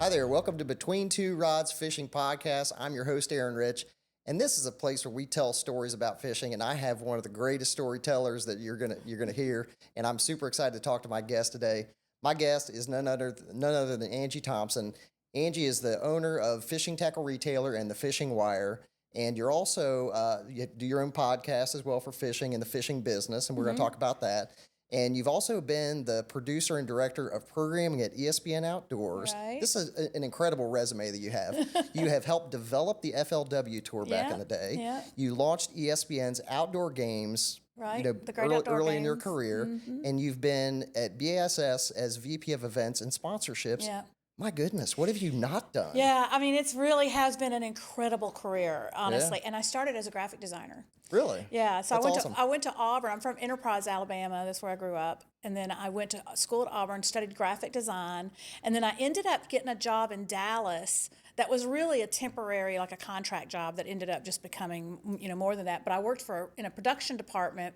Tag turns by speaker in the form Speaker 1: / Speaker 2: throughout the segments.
Speaker 1: Hi there, welcome to Between Two Rods Fishing Podcast. I'm your host, Aaron Rich, and this is a place where we tell stories about fishing, and I have one of the greatest storytellers that you're gonna hear, and I'm super excited to talk to my guest today. My guest is none other than Angie Thompson. Angie is the owner of Fishing Tackle Retailer and the Fishing Wire, and you're also you do your own podcast as well for fishing and the fishing business, and we're going to talk about that. And you've also been the producer and director of programming at ESPN Outdoors.
Speaker 2: Right.
Speaker 1: This is an incredible resume that you have. You have helped develop the FLW Tour back in the day.
Speaker 2: Yeah.
Speaker 1: You launched ESPN's Outdoor Games,
Speaker 2: Right.
Speaker 1: the
Speaker 2: Great Outdoor
Speaker 1: early in your
Speaker 2: Games.
Speaker 1: career, and you've been at BASS as VP of Events and Sponsorships.
Speaker 2: Yeah.
Speaker 1: My goodness, what have you not done?
Speaker 2: Yeah, I mean, it's really has been an incredible career, honestly. And I started as a graphic designer.
Speaker 1: Really?
Speaker 2: Yeah, so
Speaker 1: That's awesome.
Speaker 2: I went to Auburn. I'm from Enterprise, Alabama. That's where I grew up. And then I went to school at Auburn, studied graphic design, and then I ended up getting a job in Dallas that was really a temporary, like a contract job that ended up just becoming, more than that. But I worked in a production department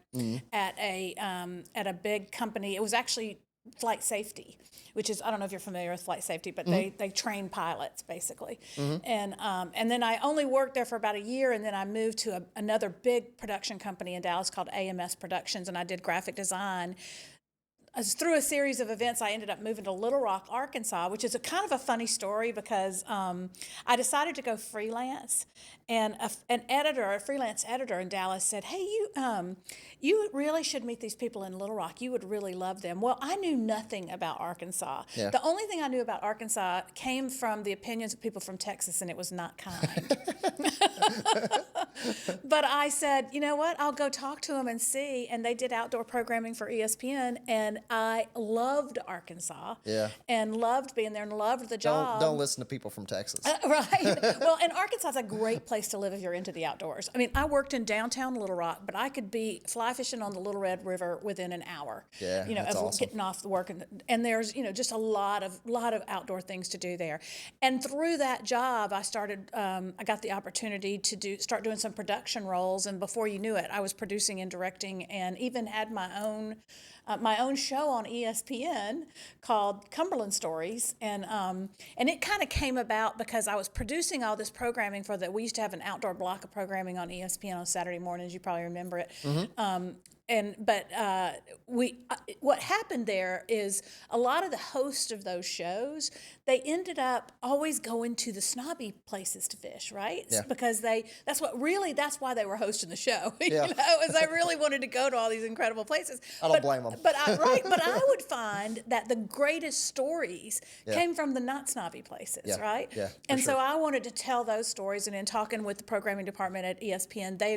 Speaker 2: at a big company. It was actually flight safety, which is, I don't know if you're familiar with flight safety, but they train pilots basically. And then I only worked there for about a year, and then I moved to another big production company in Dallas called AMS Productions, and I did graphic design. Through a series of events, I ended up moving to Little Rock, Arkansas, which is a kind of a funny story because I decided to go freelance, and a freelance editor in Dallas said, "Hey, you really should meet these people in Little Rock. You would really love them." Well, I knew nothing about Arkansas.
Speaker 1: Yeah.
Speaker 2: The only thing I knew about Arkansas came from the opinions of people from Texas, and it was not kind. But I said, you know what? I'll go talk to them and see. And they did outdoor programming for ESPN, and I loved Arkansas.
Speaker 1: Yeah.
Speaker 2: And loved being there and loved the job.
Speaker 1: Don't listen to people from Texas.
Speaker 2: Right. Well, and Arkansas is a great place to live if you're into the outdoors. I mean, I worked in downtown Little Rock, but I could be fly fishing on the Little Red River within an hour.
Speaker 1: Yeah, that's
Speaker 2: of
Speaker 1: awesome.
Speaker 2: getting off the work, and there's just a lot of outdoor things to do there. And through that job, I started. I got the opportunity to start doing some production roles, and before you knew it, I was producing and directing, and even had my own show on ESPN called Cumberland Stories, and it kind of came about because I was producing all this programming for we used to have an outdoor block of programming on ESPN on Saturday mornings. You probably remember it. What happened there is a lot of the hosts of those shows, they ended up always going to the snobby places to fish, right?
Speaker 1: Yeah.
Speaker 2: Because that's why they were hosting the show.
Speaker 1: Yeah.
Speaker 2: Is they really wanted to go to all these incredible places.
Speaker 1: I don't blame them.
Speaker 2: But I would find that the greatest stories came from the not snobby places, right?
Speaker 1: Yeah,
Speaker 2: and
Speaker 1: sure.
Speaker 2: so I wanted to tell those stories, and in talking with the programming department at ESPN, they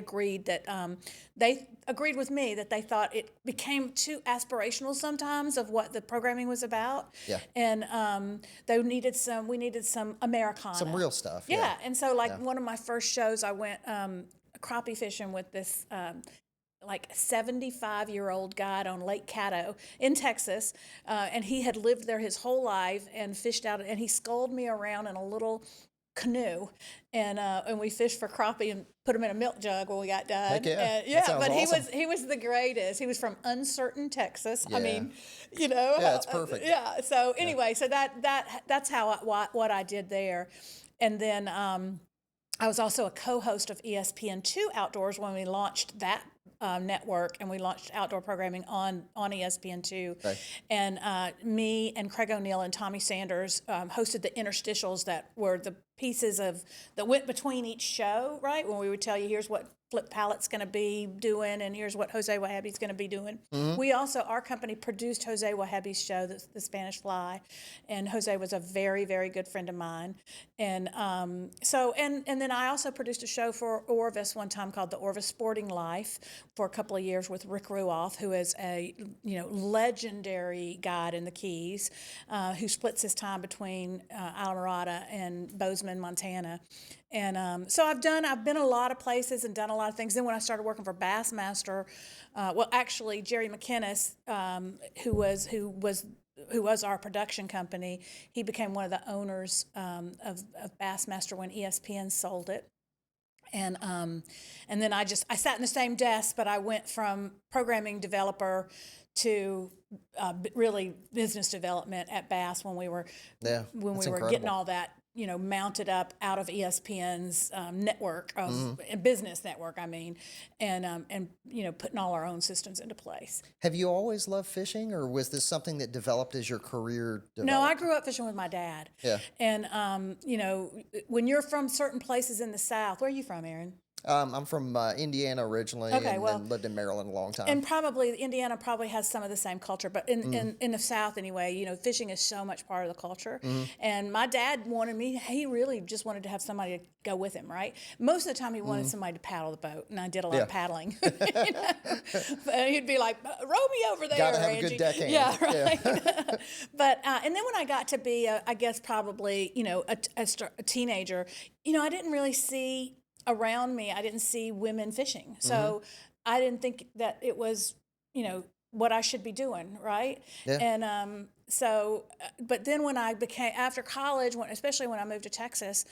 Speaker 2: agreed with me that they thought it became too aspirational sometimes of what the programming was about.
Speaker 1: Yeah.
Speaker 2: And we needed some Americana.
Speaker 1: Some real stuff.
Speaker 2: Yeah. And so one of my first shows, I went crappie fishing with this 75-year-old guide on Lake Caddo in Texas, and he had lived there his whole life and fished out, and he sculled me around in a little canoe, and we fished for crappie and put them in a milk jug when we got done.
Speaker 1: Heck yeah.
Speaker 2: And,
Speaker 1: That sounds
Speaker 2: but
Speaker 1: awesome.
Speaker 2: he was the greatest. He was from Uncertain, Texas.
Speaker 1: Yeah.
Speaker 2: I mean,
Speaker 1: Yeah, it's perfect.
Speaker 2: yeah. So anyway, so that's what I did there, and then I was also a co-host of ESPN Outdoors when we launched that network, and we launched outdoor programming on ESPN2.
Speaker 1: Right.
Speaker 2: And me and Craig O'Neill and Tommy Sanders hosted the interstitials that were the pieces that went between each show, right? When we would tell you, here's what Flip Pallet's going to be doing, and here's what Jose Wahabi's going to be doing. We also, our company produced Jose Wahabi's show, the Spanish Fly, and Jose was a very, very good friend of mine. And and then I also produced a show for Orvis one time called The Orvis Sporting Life for a couple of years with Rick Ruoff, who is a legendary guide in the Keys, who splits his time between Islamorada and Bozeman, Montana. And so I've been a lot of places and done a lot of things. Then when I started working for Bassmaster, actually Jerry McInnes, who was our production company, he became one of the owners of Bassmaster when ESPN sold it. And then I sat in the same desk, but I went from programming developer to really business development at Bass when we were getting all that mounted up out of ESPN's network of business network. I mean, and putting all our own systems into place.
Speaker 1: Have you always loved fishing, or was this something that developed as your career developed?
Speaker 2: No, I grew up fishing with my dad.
Speaker 1: Yeah.
Speaker 2: And when you're from certain places in the South, where are you from, Aaron?
Speaker 1: I'm from Indiana originally, and then lived in Maryland a long time.
Speaker 2: And probably Indiana probably has some of the same culture, but in the South anyway, fishing is so much part of the culture. And my dad he really just wanted to have somebody to go with him, right? Most of the time he wanted somebody to paddle the boat, and I did a lot of paddling. But he'd be like, row me over there,
Speaker 1: Gotta have
Speaker 2: Angie.
Speaker 1: a good deckhand.
Speaker 2: Yeah, right. Yeah. But, and then when I got to be, I guess probably, a teenager, I didn't really see around me, I didn't see women fishing. So I didn't think that it was, what I should be doing, right?
Speaker 1: Yeah.
Speaker 2: And but then when I after college, especially when I moved to Texas,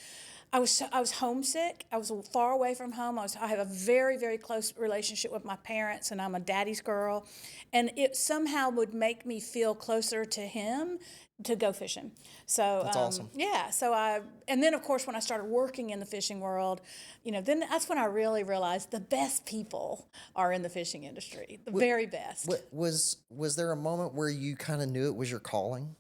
Speaker 2: I was homesick. I was far away from home. I have a very, very close relationship with my parents, and I'm a daddy's girl. And it somehow would make me feel closer to him to go fishing. So
Speaker 1: that's awesome.
Speaker 2: Yeah. And then of course when I started working in the fishing world, then that's when I really realized the best people are in the fishing industry, the very best.
Speaker 1: Was there a moment where you kind of knew it was your calling?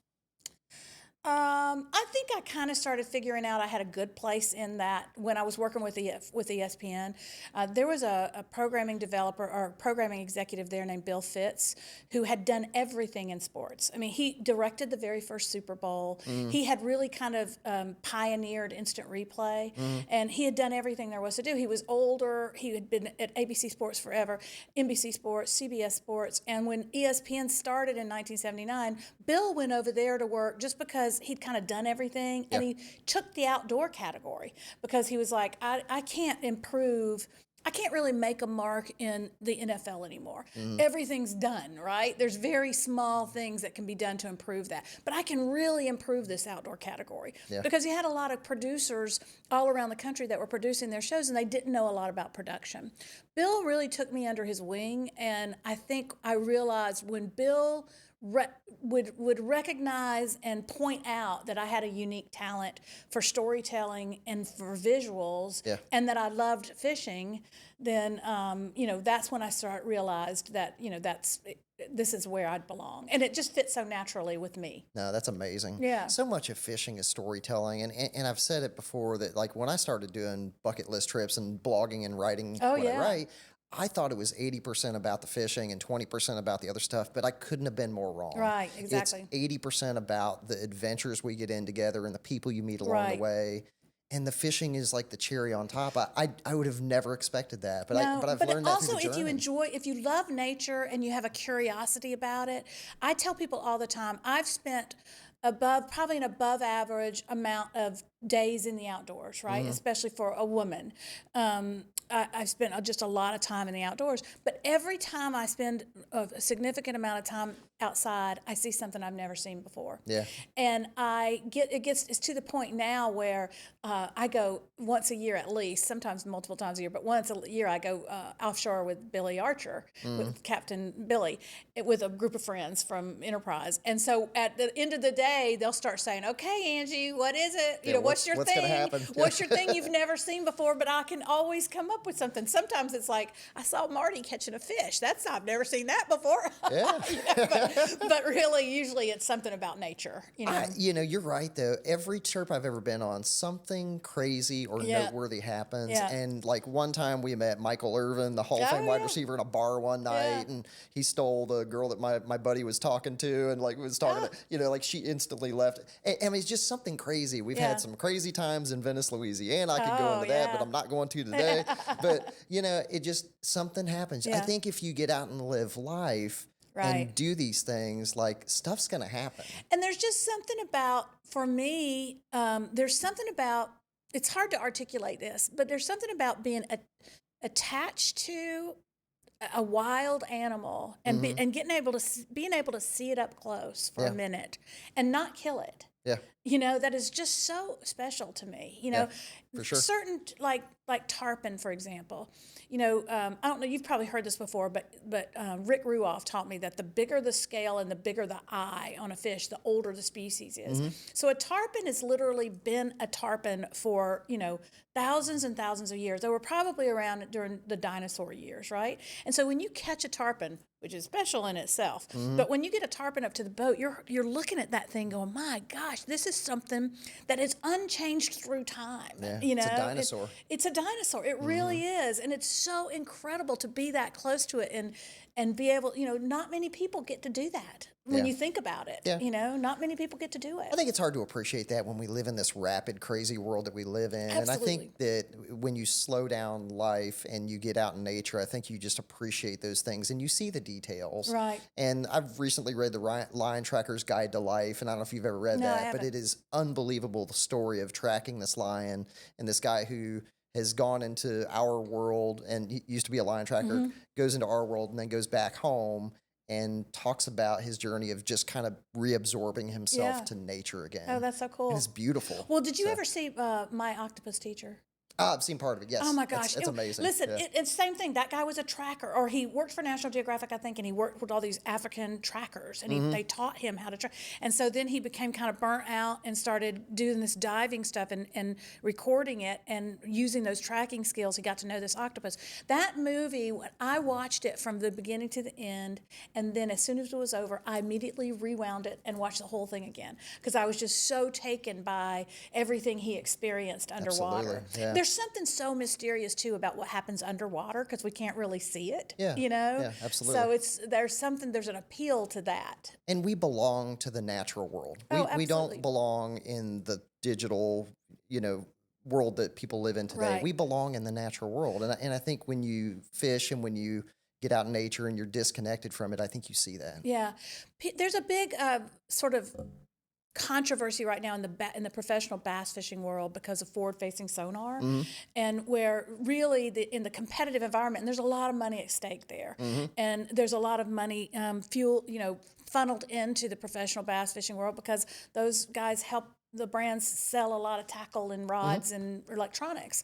Speaker 2: I think I kind of started figuring out I had a good place in that when I was working with ESPN. There was a programming developer or programming executive there named Bill Fitz who had done everything in sports. I mean, he directed the very first Super Bowl. He had really kind of pioneered instant replay, and he had done everything there was to do. He was older. He had been at ABC Sports forever, NBC Sports, CBS Sports, and when ESPN started in 1979, Bill went over there to work just because he'd kind of done everything, and he took the outdoor category because he was like, I can't really make a mark in the NFL anymore. Everything's done, right? There's very small things that can be done to improve that. But I can really improve this outdoor category because he had a lot of producers all around the country that were producing their shows, and they didn't know a lot about production. Bill really took me under his wing, and I think I realized when Bill would recognize and point out that I had a unique talent for storytelling and for visuals, and that I loved fishing, then that's when I realized that this is where I'd belong, and it just fits so naturally with me.
Speaker 1: No, that's amazing.
Speaker 2: Yeah,
Speaker 1: so much of fishing is storytelling, and I've said it before that like when I started doing bucket list trips and blogging and writing I write, I thought it was 80% about the fishing and 20% about the other stuff, but I couldn't have been more wrong.
Speaker 2: Right, exactly.
Speaker 1: It's 80% about the adventures we get in together and the people you meet along the way. And the fishing is like the cherry on top. I would have never expected that, but I've learned that through the journey.
Speaker 2: If you love nature and you have a curiosity about it, I tell people all the time, I've spent probably an above average amount of days in the outdoors, right? Especially for a woman. I spent just a lot of time in the outdoors, but every time I spend a significant amount of time outside, I see something I've never seen before.
Speaker 1: Yeah.
Speaker 2: And it's to the point now where I go once a year at least, sometimes multiple times a year, but once a year I go offshore with Billy Archer, with Captain Billy, with a group of friends from Enterprise. And so at the end of the day, they'll start saying, "Okay, Angie, what is it? What's your thing?
Speaker 1: Gonna happen?
Speaker 2: What's your thing you've never seen before?" But I can always come up with something. Sometimes it's like, I saw Marty catching a fish. I've never seen that before.
Speaker 1: Yeah.
Speaker 2: but really, usually it's something about nature.
Speaker 1: You're right though. Every trip I've ever been on, something crazy or noteworthy happens.
Speaker 2: Yeah.
Speaker 1: And like one time we met Michael Irvin, the Hall of Fame wide receiver, in a bar one night, and he stole the girl that my buddy was talking to, and like was talking to, like she instantly left. I mean, it's just something crazy. We've had some crazy times in Venice, Louisiana. I could go into that, but I'm not going to today. But it just, something happens. I think if you get out and live life and do these things, like stuff's going to happen.
Speaker 2: And there's just something about, for me, it's hard to articulate this, but there's something about being attached to a wild animal and being able to see it up close for a minute and not kill it.
Speaker 1: Yeah.
Speaker 2: that is just so special to me.
Speaker 1: for sure.
Speaker 2: Certain like tarpon, for example. I don't know. You've probably heard this before, but Rick Ruoff taught me that the bigger the scale and the bigger the eye on a fish, the older the species is. So a tarpon has literally been a tarpon for thousands and thousands of years. They were probably around during the dinosaur years, right? And so when you catch a tarpon, which is special in itself, but when you get a tarpon up to the boat, you're looking at that thing going, my gosh, this is something that is unchanged through time.
Speaker 1: Yeah, it's a dinosaur.
Speaker 2: It's a dinosaur. It really is, and it's so incredible to be that close to it and be able. Not many people get to do that when you think about it.
Speaker 1: Yeah.
Speaker 2: Not many people get to do it.
Speaker 1: I think it's hard to appreciate that when we live in this rapid, crazy world that we live in.
Speaker 2: Absolutely.
Speaker 1: And I think that when you slow down life and you get out in nature, I think you just appreciate those things and you see the details.
Speaker 2: Right.
Speaker 1: And I've recently read the Lion Tracker's Guide to Life, and I don't know if you've ever read
Speaker 2: No, I
Speaker 1: that, but
Speaker 2: haven't.
Speaker 1: it is unbelievable, the story of tracking this lion and this guy who has gone into our world and he used to be a lion tracker, goes into our world and then goes back home and talks about his journey of just kind of reabsorbing himself to nature again.
Speaker 2: Oh, that's so cool.
Speaker 1: And it's beautiful.
Speaker 2: Well, did you ever see My Octopus Teacher?
Speaker 1: I've seen part of it, yes.
Speaker 2: Oh my gosh,
Speaker 1: It's amazing.
Speaker 2: Listen,
Speaker 1: Yeah.
Speaker 2: it's the same thing. That guy was a tracker, or he worked for National Geographic, I think, and he worked with all these African trackers, and they taught him how to track. And so then he became kind of burnt out and started doing this diving stuff and recording it and using those tracking skills. He got to know this octopus. That movie, I watched it from the beginning to the end, and then as soon as it was over, I immediately rewound it and watched the whole thing again because I was just so taken by everything he experienced underwater.
Speaker 1: Absolutely, yeah.
Speaker 2: There's something so mysterious too about what happens underwater because we can't really see it.
Speaker 1: Yeah, yeah, absolutely.
Speaker 2: So there's an appeal to that.
Speaker 1: And we belong to the natural world.
Speaker 2: Oh,
Speaker 1: We don't
Speaker 2: absolutely.
Speaker 1: belong in the digital, world that people live in today.
Speaker 2: Right.
Speaker 1: We belong in the natural world. And I think when you fish and when you get out in nature and you're disconnected from it, I think you see that.
Speaker 2: Yeah, there's a big sort of controversy right now in the professional bass fishing world because of forward-facing sonar, and where really in the competitive environment, and there's a lot of money at stake there, and there's a lot of money funneled into the professional bass fishing world because those guys help the brands sell a lot of tackle and rods and electronics.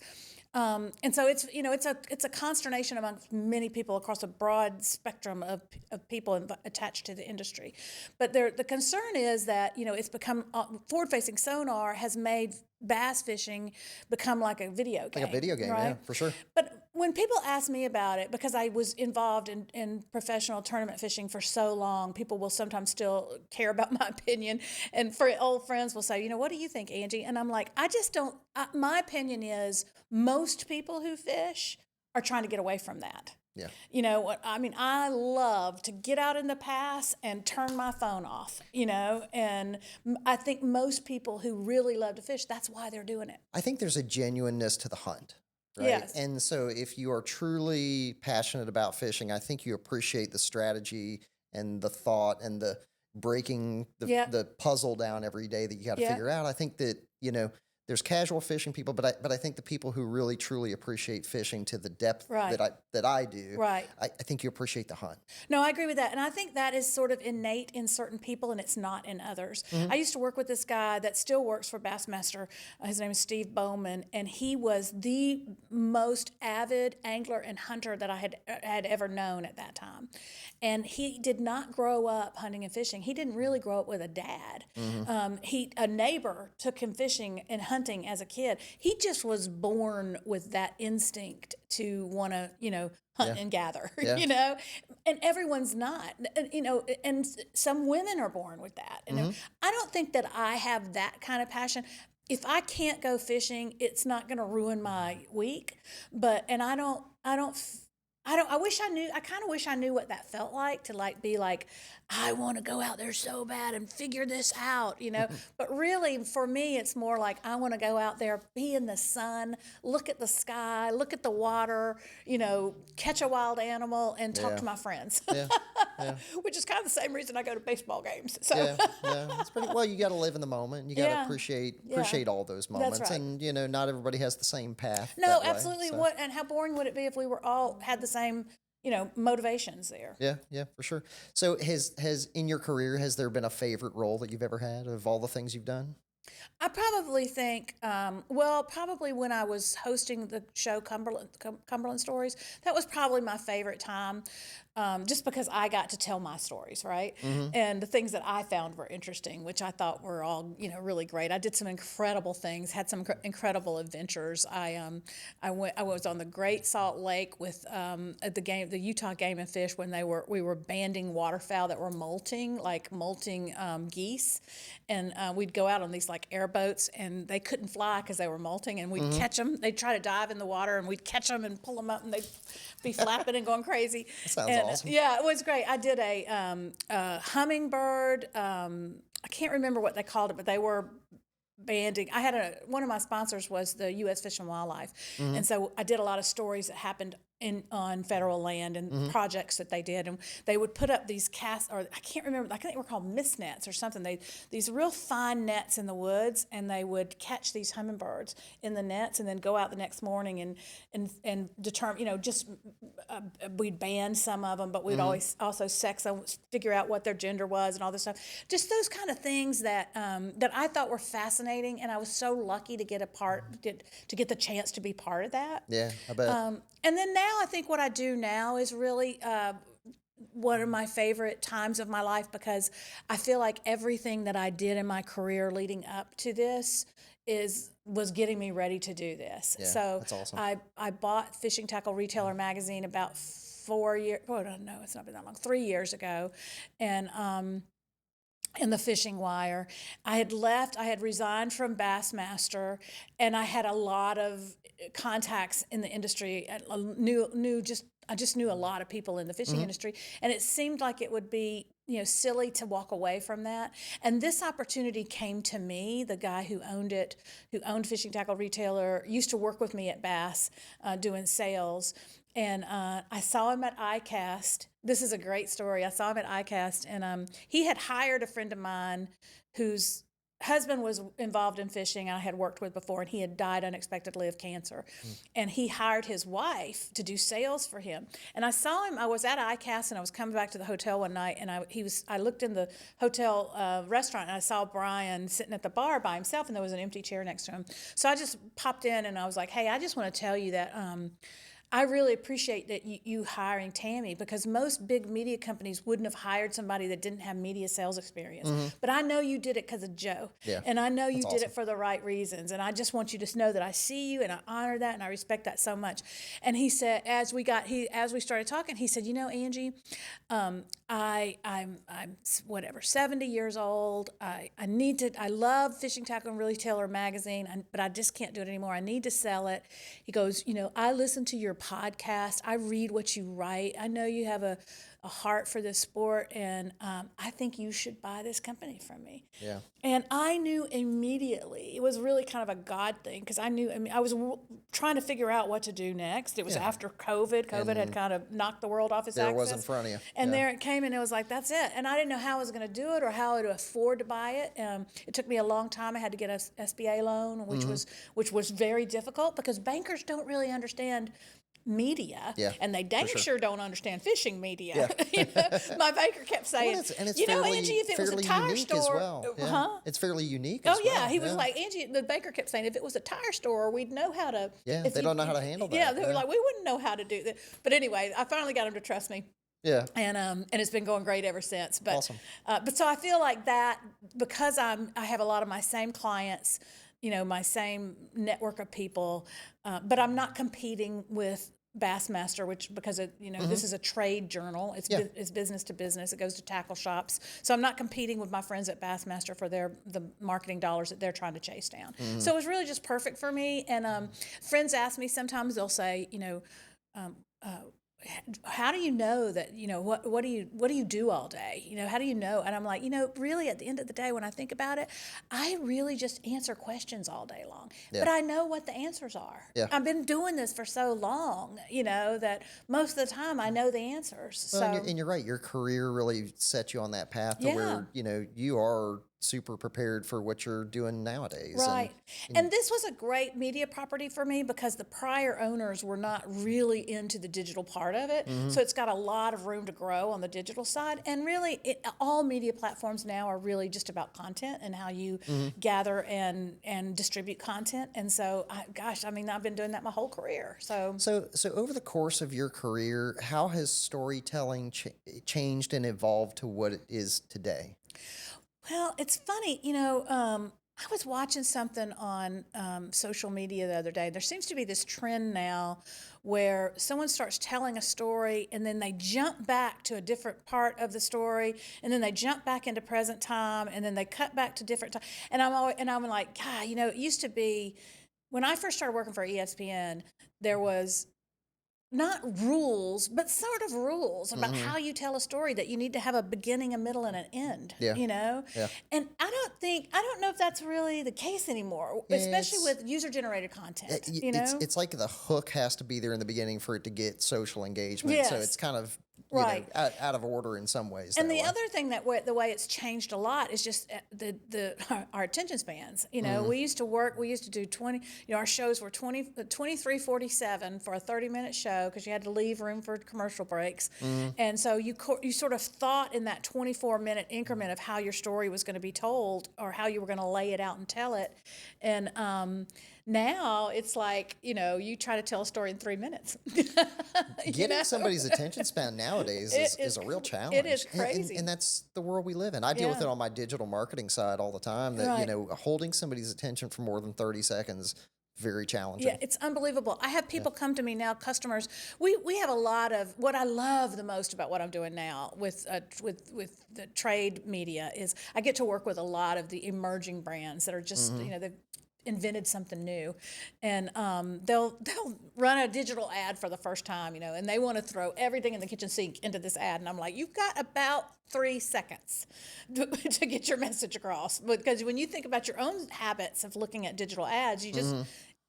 Speaker 2: And so it's a consternation among many people across a broad spectrum of people attached to the industry. But the concern is that it's become forward-facing sonar has made bass fishing become like a video game.
Speaker 1: Like a video game,
Speaker 2: right?
Speaker 1: yeah, for sure.
Speaker 2: But when people ask me about it, because I was involved in professional tournament fishing for so long, people will sometimes still care about my opinion. And old friends will say, what do you think, Angie? And I'm like, I just don't, my opinion is most people who fish are trying to get away from that.
Speaker 1: Yeah.
Speaker 2: I love to get out in the pass and turn my phone off, and I think most people who really love to fish, that's why they're doing it.
Speaker 1: I think there's a genuineness to the hunt. Right?
Speaker 2: Yes.
Speaker 1: And so if you are truly passionate about fishing, I think you appreciate the strategy and the thought and the breaking the puzzle down every day that you got to figure out. I think that, there's casual fishing people, but I think the people who really truly appreciate fishing to the depth that I do,
Speaker 2: Right.
Speaker 1: I think you appreciate the hunt.
Speaker 2: No, I agree with that. And I think that is sort of innate in certain people and it's not in others. I used to work with this guy that still works for Bassmaster. His name is Steve Bowman, and he was the most avid angler and hunter that I had ever known at that time. And he did not grow up hunting and fishing. He didn't really grow up with a dad. A neighbor took him fishing and hunting as a kid. He just was born with that instinct to want to, hunt and gather, and everyone's not, and some women are born with that. And I don't think that I have that kind of passion. If I can't go fishing, it's not going to ruin my week. I kind of wish I knew what that felt like to be like, I want to go out there so bad and figure this out, But really, for me, it's more like I want to go out there, be in the sun, look at the sky, look at the water, catch a wild animal and talk to my friends. Yeah. Which is kind of the same reason I go to baseball games. So
Speaker 1: It's pretty well. You got to live in the moment. You got to appreciate all those moments,
Speaker 2: That's right.
Speaker 1: And not everybody has the same path.
Speaker 2: No,
Speaker 1: that way,
Speaker 2: absolutely.
Speaker 1: so.
Speaker 2: What and how boring would it be if we were all had the same, motivations there?
Speaker 1: Yeah, for sure. So has in your career, has there been a favorite role that you've ever had of all the things you've done?
Speaker 2: I probably think, well, probably when I was hosting the show Cumberland Stories, that was probably my favorite time, just because I got to tell my stories, right? And the things that I found were interesting, which I thought were all, really great. I did some incredible things, had some incredible adventures. I was on the Great Salt Lake with at the Utah Game and Fish when we were banding waterfowl that were molting, like molting geese, and we'd go out on these like airboats, and they couldn't fly because they were molting, and we'd catch them. They'd try to dive in the water, and we'd catch them and pull them up, and they'd be flapping and going crazy.
Speaker 1: That sounds awesome.
Speaker 2: Yeah, it was great. I did a hummingbird. I can't remember what they called it, but they were banding. I had one of my sponsors was the U.S. Fish and Wildlife, and so I did a lot of stories that happened on federal land and projects that they did, and they would put up these or I can't remember. I think they were called mist nets or something. These real fine nets in the woods, and they would catch these hummingbirds in the nets, and then go out the next morning and determine. We'd band some of them, but we'd always also sex them, figure out what their gender was, and all this stuff. Just those kind of things that I thought were fascinating, and I was so lucky to get to get the chance to be part of that.
Speaker 1: Yeah, I bet.
Speaker 2: And then now I think what I do now is really one of my favorite times of my life, because I feel like everything that I did in my career leading up to this was getting me ready to do this.
Speaker 1: Yeah,
Speaker 2: So
Speaker 1: that's awesome.
Speaker 2: I bought Fishing Tackle Retailer magazine about 4 years. Oh no, it's not been that long. 3 years ago, and in the Fishing Wire. I had resigned from Bassmaster, and I had a lot of contacts in the industry. I just knew a lot of people in the fishing industry, and it seemed like it would be, silly to walk away from that. And this opportunity came to me. The guy who owned Fishing Tackle Retailer, used to work with me at Bass, doing sales. And I saw him at ICAST. This is a great story. I saw him at ICAST, and he had hired a friend of mine whose husband was involved in fishing I had worked with before, and he had died unexpectedly of cancer. And he hired his wife to do sales for him. And I saw him. I was at ICAST, and I was coming back to the hotel one night, and I looked in the hotel restaurant, and I saw Brian sitting at the bar by himself, and there was an empty chair next to him. So I just popped in, and I was like, "Hey, I just want to tell you that I really appreciate that you hiring Tammy, because most big media companies wouldn't have hired somebody that didn't have media sales experience. But I know you did it because of Joe.
Speaker 1: Yeah,
Speaker 2: and I know you
Speaker 1: that's
Speaker 2: did
Speaker 1: awesome.
Speaker 2: it for the right reasons. And I just want you to know that I see you, and I honor that, and I respect that so much." And he said, as we started talking, he said, "Angie, I'm 70 years old. I love Fishing Tackle and Retailer magazine, but I just can't do it anymore. I need to sell it." He goes, "I listen to your podcast. I read what you write. I know you have a heart for this sport, and I think you should buy this company from me."
Speaker 1: Yeah.
Speaker 2: And I knew immediately. It was really kind of a God thing, because I was trying to figure out what to do next. It was after COVID. COVID had kind of knocked the world off its axis.
Speaker 1: There it was in front of you.
Speaker 2: And
Speaker 1: Yeah.
Speaker 2: there it came, and it was like, that's it. And I didn't know how I was going to do it or how I would afford to buy it. It took me a long time. I had to get an SBA loan, which was very difficult, because bankers don't really understand media,
Speaker 1: Yeah,
Speaker 2: and they dang sure don't understand fishing media.
Speaker 1: Yeah.
Speaker 2: My banker kept saying,
Speaker 1: it's
Speaker 2: Angie,
Speaker 1: fairly,
Speaker 2: if it was a
Speaker 1: fairly
Speaker 2: tire
Speaker 1: unique
Speaker 2: store,
Speaker 1: as well. Yeah.
Speaker 2: huh?
Speaker 1: It's fairly unique
Speaker 2: Oh
Speaker 1: as well.
Speaker 2: yeah, he was like, Angie. The banker kept saying, if it was a tire store, we'd know how to.
Speaker 1: Yeah, they don't know how to handle that.
Speaker 2: Yeah, they were like, we wouldn't know how to do that. But anyway, I finally got him to trust me.
Speaker 1: Yeah.
Speaker 2: And it's been going great ever since. But
Speaker 1: Awesome.
Speaker 2: But so I feel like that, because I have a lot of my same clients, my same network of people, but I'm not competing with Bassmaster, because this is a trade journal. It's business to business. It goes to tackle shops. So I'm not competing with my friends at Bassmaster for the marketing dollars that they're trying to chase down. So it was really just perfect for me. And friends ask me sometimes, they'll say, how do you know that, what do you do all day? How do you know? And I'm like, really at the end of the day, when I think about it, I really just answer questions all day long.
Speaker 1: Yeah.
Speaker 2: But I know what the answers are.
Speaker 1: Yeah.
Speaker 2: I've been doing this for so long, that most of the time I know the answers.
Speaker 1: Well,
Speaker 2: So
Speaker 1: and you're right. Your career really set you on that path to
Speaker 2: Yeah.
Speaker 1: where, you are super prepared for what you're doing nowadays.
Speaker 2: Right. And this was a great media property for me because the prior owners were not really into the digital part of it. So it's got a lot of room to grow on the digital side. And really, all media platforms now are really just about content and how you gather and distribute content. And so, I've been doing that my whole career. So
Speaker 1: over the course of your career, how has storytelling changed and evolved to what it is today?
Speaker 2: Well, it's funny, I was watching something on social media the other day. There seems to be this trend now where someone starts telling a story and then they jump back to a different part of the story, and then they jump back into present time, and then they cut back to different time. And I'm like, God, it used to be when I first started working for ESPN, there was not rules, but sort of rules about how you tell a story, that you need to have a beginning, a middle, and an end,
Speaker 1: Yeah. Yeah.
Speaker 2: And I don't know if that's really the case anymore, especially with user-generated content,
Speaker 1: It's like the hook has to be there in the beginning for it to get social engagement.
Speaker 2: Yes.
Speaker 1: So it's kind of,
Speaker 2: Right.
Speaker 1: out of order in some ways.
Speaker 2: And the other thing the way it's changed a lot is just our attention spans. We used to do 20, our shows were 23:47 for a 30-minute show because you had to leave room for commercial breaks. And so you sort of thought in that 24-minute increment of how your story was going to be told or how you were going to lay it out and tell it. And now it's like, you try to tell a story in 3 minutes.
Speaker 1: Getting somebody's attention span nowadays is a real challenge.
Speaker 2: It is crazy.
Speaker 1: And that's the world we live in. I deal with it on my digital marketing side all the time, that, holding somebody's attention for more than 30 seconds, very challenging.
Speaker 2: Yeah, it's unbelievable. I have people come to me now, customers. We have a lot of, what I love the most about what I'm doing now with the trade media is I get to work with a lot of the emerging brands that are just, they've invented something new, and they'll run a digital ad for the first time, and they want to throw everything in the kitchen sink into this ad, and I'm like, you've got about 3 seconds to get your message across, because when you think about your own habits of looking at digital ads, you just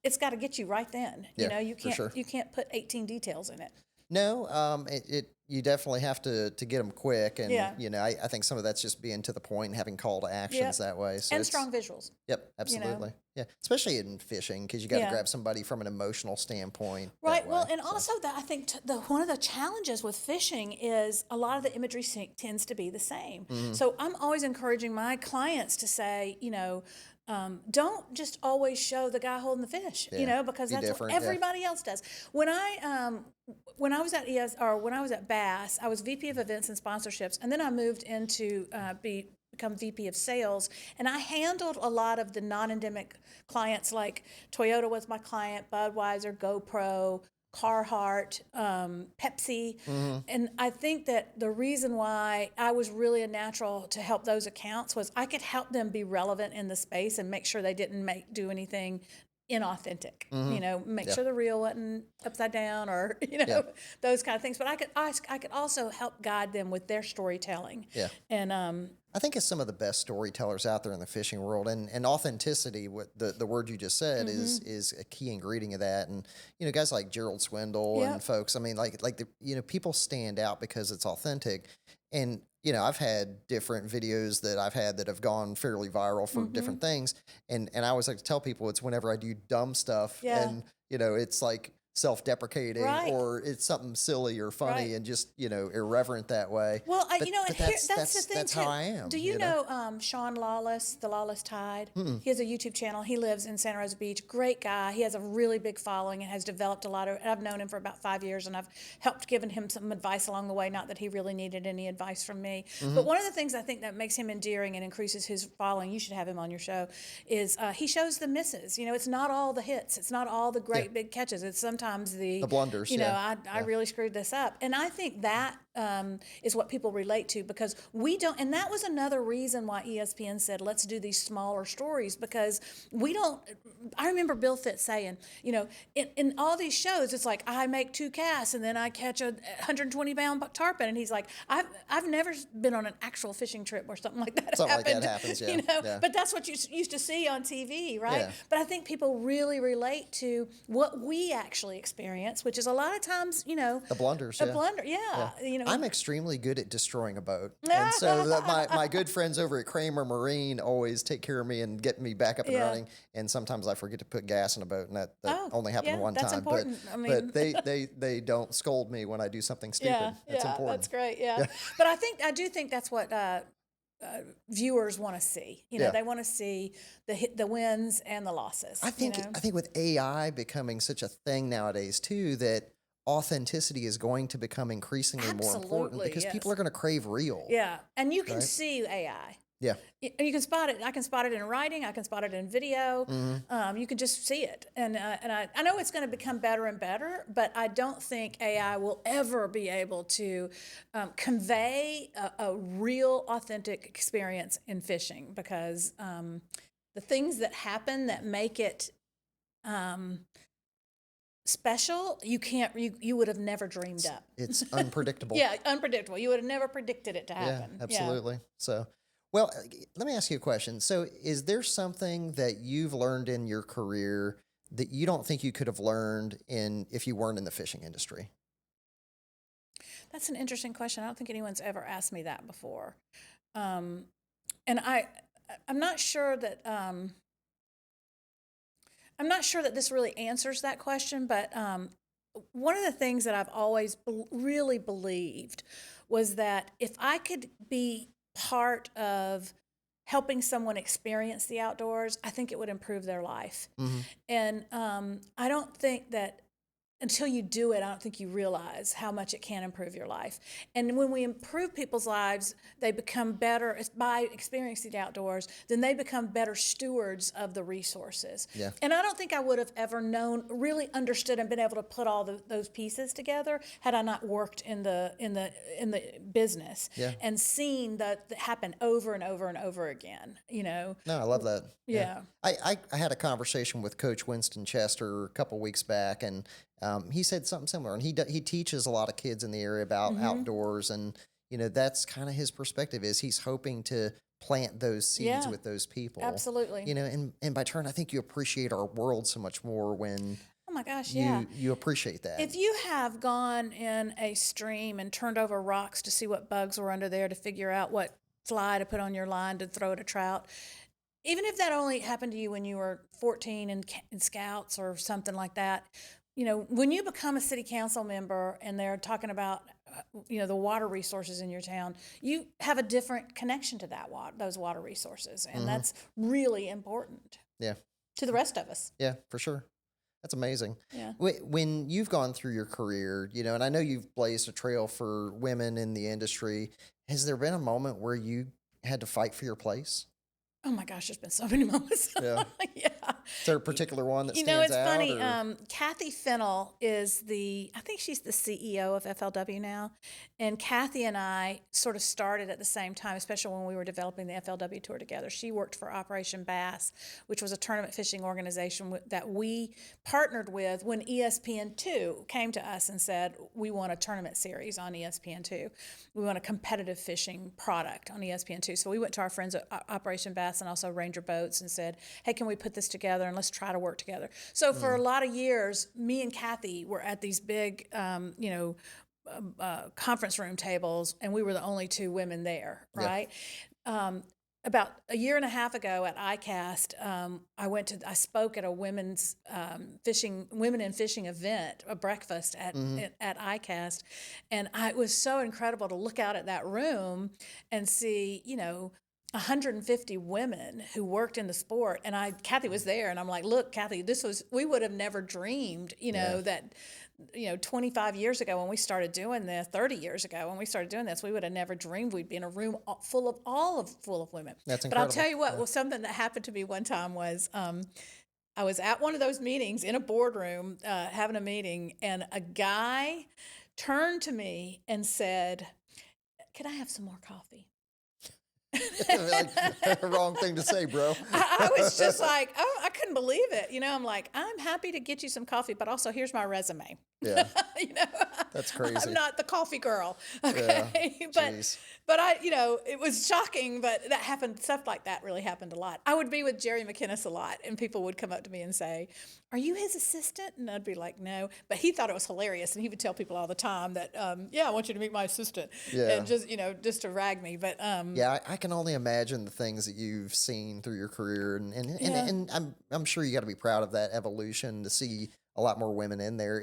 Speaker 2: it's got to get you right then. You can't put 18 details in it.
Speaker 1: No, you definitely have to get them quick, and I think some of that's just being to the point and having call to actions that way. So
Speaker 2: and strong visuals.
Speaker 1: Yep, absolutely. Yeah, especially in fishing, because you got to grab somebody from an emotional standpoint.
Speaker 2: Right. Well, and also that I think one of the challenges with fishing is a lot of the imagery tends to be the same. So I'm always encouraging my clients to say, don't just always show the guy holding the fish, because that's what everybody else does. When I was at Bass, I was VP of events and sponsorships, and then I moved into become VP of sales, and I handled a lot of the non-endemic clients, like Toyota was my client, Budweiser, GoPro, Carhartt, Pepsi. And I think that the reason why I was really a natural to help those accounts was I could help them be relevant in the space and make sure they didn't do anything inauthentic, make sure the reel wasn't upside down or, those kind of things. But I could also help guide them with their storytelling. Yeah. And
Speaker 1: I think it's some of the best storytellers out there in the fishing world, and authenticity, what the word you just said is a key ingredient of that. And guys like Gerald Swindle and folks, I mean, people stand out because it's authentic. And I've had different videos that have gone fairly viral for different things, and I always like to tell people it's whenever I do dumb stuff, and it's like self-deprecating or it's something silly or funny and just irreverent that way.
Speaker 2: Well, that's the thing.
Speaker 1: That's how I am.
Speaker 2: Do you know Sean Lawless, the Lawless Tide? He has a YouTube channel. He lives in Santa Rosa Beach. Great guy. He has a really big following and has developed a lot of. I've known him for about 5 years, and I've helped given him some advice along the way. Not that he really needed any advice from me, but one of the things I think that makes him endearing and increases his following. You should have him on your show. Is he shows the misses? It's not all the hits. It's not all the great big catches. It's sometimes the
Speaker 1: blunders.
Speaker 2: I really screwed this up, and I think that is what people relate to, because we don't. And that was another reason why ESPN said, let's do these smaller stories, because we don't. I remember Bill Fitz saying, in all these shows, it's like I make 2 casts and then I catch a 120-pound tarpon, and he's like, I've never been on an actual fishing trip where something like that happened.
Speaker 1: Like that happens, yeah.
Speaker 2: But that's what you used to see on TV, right?
Speaker 1: Yeah.
Speaker 2: But I think people really relate to what we actually actually experience, which is a lot of times,
Speaker 1: The blunders,
Speaker 2: a
Speaker 1: yeah.
Speaker 2: blunder. Yeah.
Speaker 1: I'm extremely good at destroying a boat. And so my good friends over at Kramer Marine always take care of me and get me back up and running. And sometimes I forget to put gas in a boat, and that only happened one
Speaker 2: that's
Speaker 1: time.
Speaker 2: important.
Speaker 1: But they don't scold me when I do something stupid. That's important.
Speaker 2: That's great. Yeah. But I do think that's what viewers want to see. They want to see the wins and the losses.
Speaker 1: I think with AI becoming such a thing nowadays too, that authenticity is going to become increasingly more important because people are going to crave real.
Speaker 2: Yeah, and you can see AI.
Speaker 1: Yeah.
Speaker 2: You can spot it. I can spot it in writing. I can spot it in video. You can just see it. And I know it's going to become better and better, but I don't think AI will ever be able to convey a real, authentic experience in fishing, because the things that happen that make it special, you would have never dreamed up.
Speaker 1: It's unpredictable.
Speaker 2: Yeah, unpredictable. You would have never predicted it to happen.
Speaker 1: Yeah, absolutely. So, well, let me ask you a question. So, is there something that you've learned in your career that you don't think you could have learned if you weren't in the fishing industry?
Speaker 2: That's an interesting question. I don't think anyone's ever asked me that before. And I'm not sure that this really answers that question, but one of the things that I've always really believed was that if I could be part of helping someone experience the outdoors, I think it would improve their life. And I don't think that until you do it, I don't think you realize how much it can improve your life. And when we improve people's lives, they become better by experiencing the outdoors, then they become better stewards of the resources. Yeah. And I don't think I would have ever really understood and been able to put all those pieces together had I not worked in the business and seen that happen over and over and over again. No,
Speaker 1: I love that.
Speaker 2: Yeah.
Speaker 1: I had a conversation with Coach Winston Chester a couple weeks back, and he said something similar, and he teaches a lot of kids in the area about outdoors, and that's kind of his perspective. Is he's hoping to plant those seeds with those people.
Speaker 2: Absolutely.
Speaker 1: And by turn, I think you appreciate our world so much more when.
Speaker 2: Oh my gosh,
Speaker 1: you appreciate that.
Speaker 2: If you have gone in a stream and turned over rocks to see what bugs were under there, to figure out what fly to put on your line to throw at a trout, even if that only happened to you when you were 14 in Scouts or something like that, when you become a city council member and they're talking about the water resources in your town, you have a different connection to those water resources, and that's really important.
Speaker 1: Yeah.
Speaker 2: To the rest of us.
Speaker 1: Yeah, for sure. That's amazing.
Speaker 2: Yeah.
Speaker 1: When you've gone through your career, and I know you've blazed a trail for women in the industry, has there been a moment where you had to fight for your place?
Speaker 2: Oh my gosh, there's been so many moments.
Speaker 1: Yeah. Is there a particular one that stands out?
Speaker 2: It's funny. Kathy Fennell is I think she's the CEO of FLW now. And Kathy and I sort of started at the same time, especially when we were developing the FLW Tour together. She worked for Operation Bass, which was a tournament fishing organization that we partnered with when ESPN 2 came to us and said, we want a tournament series on ESPN 2. We want a competitive fishing product on ESPN 2. So we went to our friends at Operation Bass and also Ranger Boats and said, hey, can we put this together and let's try to work together. So for a lot of years, me and Kathy were at these big, conference room tables, and we were the only two women there, right? Yeah. About a year and a half ago at ICAST, I spoke at a women's women in fishing event, a breakfast at ICAST, and it was so incredible to look out at that room and see, 150 women who worked in the sport, and Kathy was there, and I'm like, look, Kathy, we would have never dreamed, that 25 years ago when we started doing this, 30 years ago when we started doing this, we would have never dreamed we'd be in a room full of women.
Speaker 1: That's incredible.
Speaker 2: But I'll tell you what, something that happened to me one time was I was at one of those meetings in a boardroom having a meeting, and a guy turned to me and said, "Can I have some more coffee?"
Speaker 1: Wrong thing to say, bro.
Speaker 2: I was just like, oh, I couldn't believe it. I'm like, I'm happy to get you some coffee, but also here's my resume.
Speaker 1: Yeah.
Speaker 2: You know,
Speaker 1: That's crazy.
Speaker 2: I'm not the coffee girl. Okay.
Speaker 1: Yeah.
Speaker 2: But
Speaker 1: Jeez.
Speaker 2: it was shocking, but that happened. Stuff like that really happened a lot. I would be with Jerry McInnes a lot, and people would come up to me and say, "Are you his assistant?" And I'd be like, "No." But he thought it was hilarious, and he would tell people all the time that, "Yeah, I want you to meet my assistant,"
Speaker 1: Yeah.
Speaker 2: and just to rag me. But
Speaker 1: Yeah, I can only imagine the things that you've seen through your career, and I'm sure you got to be proud of that evolution to see a lot more women in there.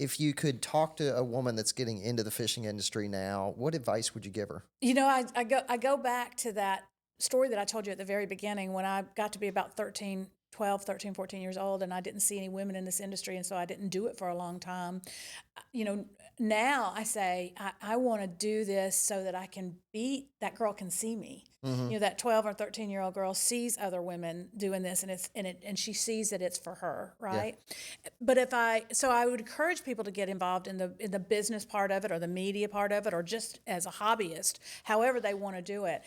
Speaker 1: If you could talk to a woman that's getting into the fishing industry now, what advice would you give her?
Speaker 2: I go back to that story that I told you at the very beginning when I got to be about 13, 14 years old, and I didn't see any women in this industry, and so I didn't do it for a long time. Now I say I want to do this so that I can that girl can see me. That 12 or 13-year-old girl sees other women doing this, and she sees that it's for her, right? Yeah. But I would encourage people to get involved in the business part of it, or the media part of it, or just as a hobbyist, however they want to do it.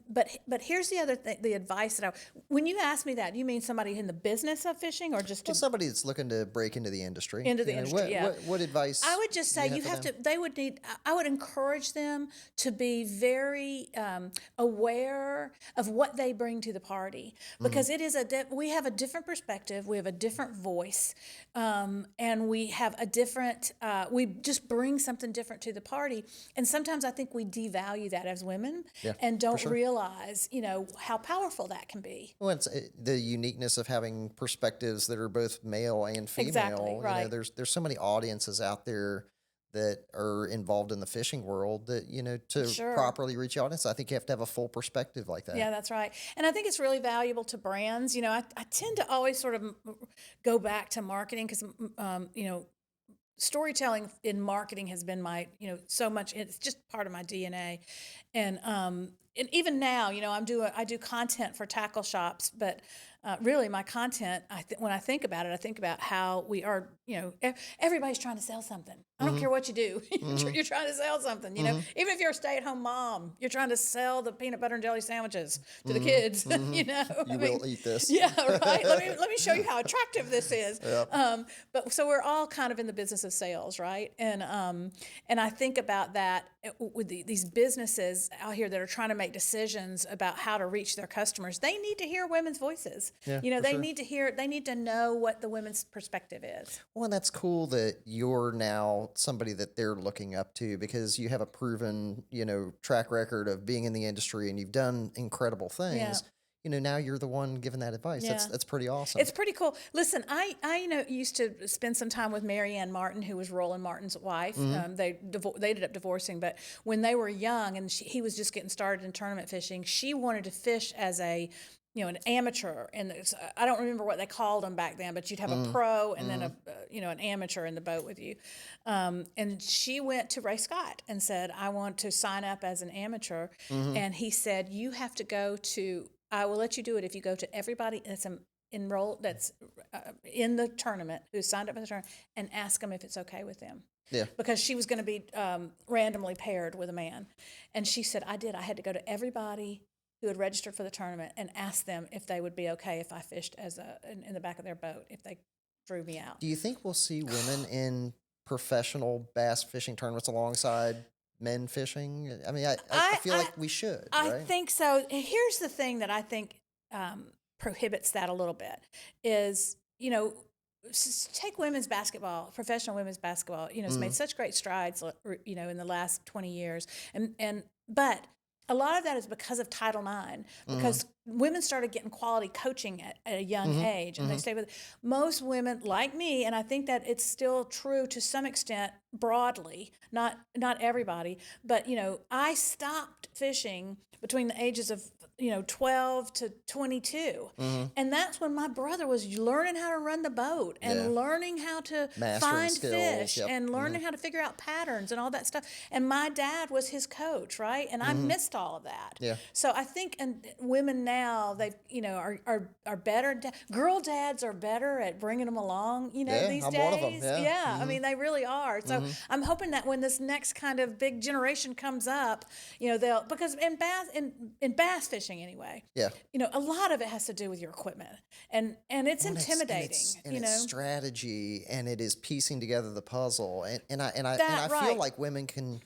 Speaker 2: But here's the other thing, the advice that when you ask me that, you mean somebody in the business of fishing, or just
Speaker 1: somebody that's looking to break into the industry? What advice?
Speaker 2: I would just say I would encourage them to be very aware of what they bring to the party, because it is we have a different perspective, we have a different voice, and we have a different, we just bring something different to the party. And sometimes I think we devalue that as women and don't realize, how powerful that can be.
Speaker 1: Well, it's the uniqueness of having perspectives that are both male and female.
Speaker 2: Exactly, right.
Speaker 1: There's so many audiences out there that are involved in the fishing world that, to properly reach audience, I think you have to have a full perspective like that.
Speaker 2: Yeah, that's right. And I think it's really valuable to brands. I tend to always sort of go back to marketing because, storytelling in marketing has been my, so much, it's just part of my DNA. And even now, I do content for tackle shops, but really my content, when I think about it, I think about how we are, everybody's trying to sell something. I don't care what you do. You're trying to sell something, even if you're a stay-at-home mom, you're trying to sell the peanut butter and jelly sandwiches to the kids,
Speaker 1: You will eat this.
Speaker 2: Yeah, right. Let me show you how attractive this is.
Speaker 1: Yep.
Speaker 2: But so we're all kind of in the business of sales, right? And I think about that with these businesses out here that are trying to make decisions about how to reach their customers. They need to hear women's voices.
Speaker 1: Yeah,
Speaker 2: they need to know what the women's perspective is.
Speaker 1: Well, and that's cool that you're now somebody that they're looking up to, because you have a proven, track record of being in the industry and you've done incredible things. Yeah. Now you're the one giving that advice. Yeah. That's pretty awesome.
Speaker 2: It's pretty cool. Listen, I used to spend some time with Mary Ann Martin, who was Roland Martin's wife. They ended up divorcing, but when they were young and he was just getting started in tournament fishing, she wanted to fish as an amateur, and I don't remember what they called them back then, but you'd have a pro and then an amateur in the boat with you. And she went to Ray Scott and said, "I want to sign up as an amateur." And he said, "You have to go to. I will let you do it if you go to everybody that's enrolled, that's in the tournament, who's signed up for the tournament, and ask them if it's okay with them." Yeah. Because she was going to be randomly paired with a man, and she said, "I did. I had to go to everybody who had registered for the tournament and ask them if they would be okay if I fished in the back of their boat, if they drew me out."
Speaker 1: Do you think we'll see women in professional bass fishing tournaments alongside men fishing? I mean, I feel like we should.
Speaker 2: I think so. Here's the thing that I think prohibits that a little bit is, take women's basketball, professional women's basketball, it's made such great strides, in the last 20 years. But a lot of that is because of Title IX, because women started getting quality coaching at a young age, and they stay with it. Most women, like me, and I think that it's still true to some extent broadly, not everybody, but, I stopped fishing between the ages of 12 to 22. And that's when my brother was learning how to run the boat and learning how to find fish and learning how to figure out patterns and all that stuff. And my dad was his coach, right? And I missed all of that. Yeah. So I think women now, they are better. Girl dads are better at bringing them along, these
Speaker 1: I'm
Speaker 2: days.
Speaker 1: one of them. Yeah.
Speaker 2: I mean, they really are. So I'm hoping that when this next kind of big generation comes up, they'll, because in bass fishing, fishing anyway.
Speaker 1: Yeah.
Speaker 2: You know, a lot of it has to do with your equipment, and it's intimidating.
Speaker 1: It's strategy, and it is piecing together the puzzle, and I
Speaker 2: That
Speaker 1: feel
Speaker 2: right.
Speaker 1: like women can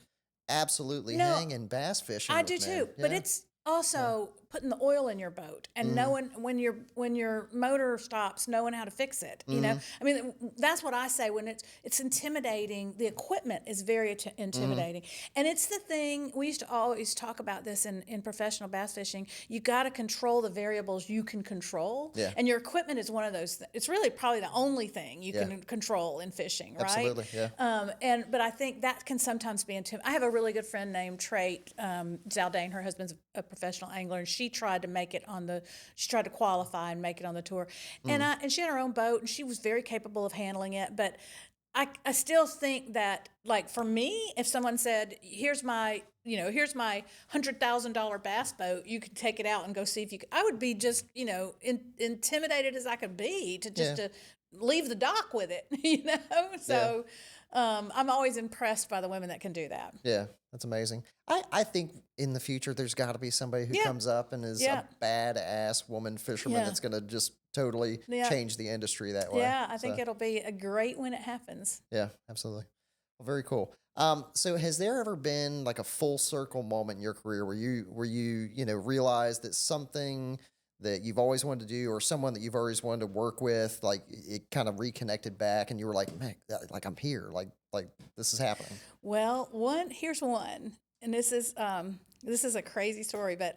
Speaker 1: absolutely
Speaker 2: No,
Speaker 1: hang in bass fishing.
Speaker 2: I
Speaker 1: with
Speaker 2: do
Speaker 1: men.
Speaker 2: too, but it's also putting the oil in your boat and knowing when your motor stops, knowing how to fix it. You know, I mean, that's what I say when it's intimidating. The equipment is very intimidating, and it's the thing we used to always talk about this in professional bass fishing. You got to control the variables you can control,
Speaker 1: Yeah.
Speaker 2: and your equipment is one of those. It's really probably the only thing you can control in fishing, right?
Speaker 1: Absolutely, yeah.
Speaker 2: But I think that can sometimes be intimidating. I have a really good friend named Trait Zaldane. Her husband's a professional angler, and she tried to make it she tried to qualify and make it on the tour. And she had her own boat, and she was very capable of handling it. But I still think that, like, for me, if someone said, here's my $100,000 bass boat, you could take it out and go see if you could, I would be just, intimidated as I could be to leave the dock with it, So I'm always impressed by the women that can do that.
Speaker 1: Yeah, that's amazing. I think in the future there's got to be somebody who comes up and is a badass woman fisherman that's going to just totally change the industry that way.
Speaker 2: Yeah, I think it'll be a great when it happens.
Speaker 1: Yeah, absolutely. Well, very cool. So has there ever been like a full circle moment in your career where you realized that something that you've always wanted to do, or someone that you've always wanted to work with, like it kind of reconnected back, and you were like, man, like I'm here, like this is happening?
Speaker 2: Well, here's one, and this is a crazy story, but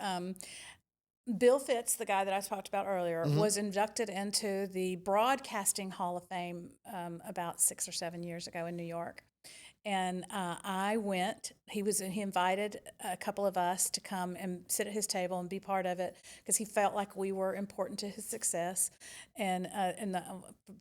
Speaker 2: Bill Fitz, the guy that I talked about earlier, was inducted into the Broadcasting Hall of Fame about 6 or 7 years ago in New York. And I went. He invited a couple of us to come and sit at his table and be part of it because he felt like we were important to his success, and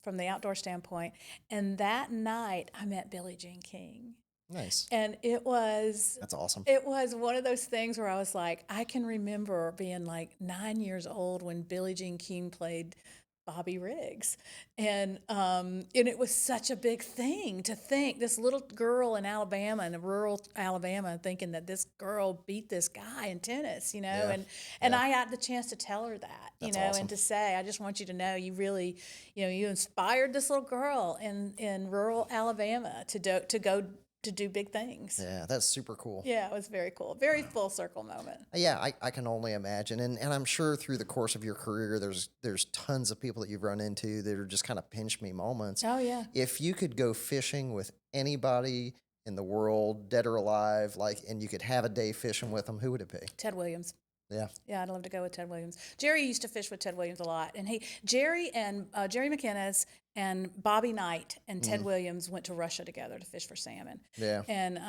Speaker 2: from the outdoor standpoint. And that night, I met Billie Jean King.
Speaker 1: Nice.
Speaker 2: And that's
Speaker 1: awesome.
Speaker 2: It was one of those things where I was like, I can remember being like 9 years old when Billie Jean King played Bobby Riggs. And it was such a big thing to think this little girl in Alabama, in rural Alabama, thinking that this girl beat this guy in tennis, and I had the chance to tell her that,
Speaker 1: Awesome.
Speaker 2: and to say, I just want you to know you really, you inspired this little girl in rural Alabama to go to do big things.
Speaker 1: Yeah, that's super cool.
Speaker 2: Yeah, it was very cool. Very full circle moment.
Speaker 1: Yeah, I can only imagine. And I'm sure through the course of your career, there's tons of people that you've run into that are just kind of pinch me moments.
Speaker 2: Oh, yeah.
Speaker 1: If you could go fishing with anybody in the world, dead or alive, and you could have a day fishing with them, who would it be?
Speaker 2: Ted Williams.
Speaker 1: Yeah.
Speaker 2: Yeah, I'd love to go with Ted Williams. Jerry used to fish with Ted Williams a lot. And Jerry McInnes and Bobby Knight and Ted Williams went to Russia together to fish for salmon.
Speaker 1: Yeah.
Speaker 2: And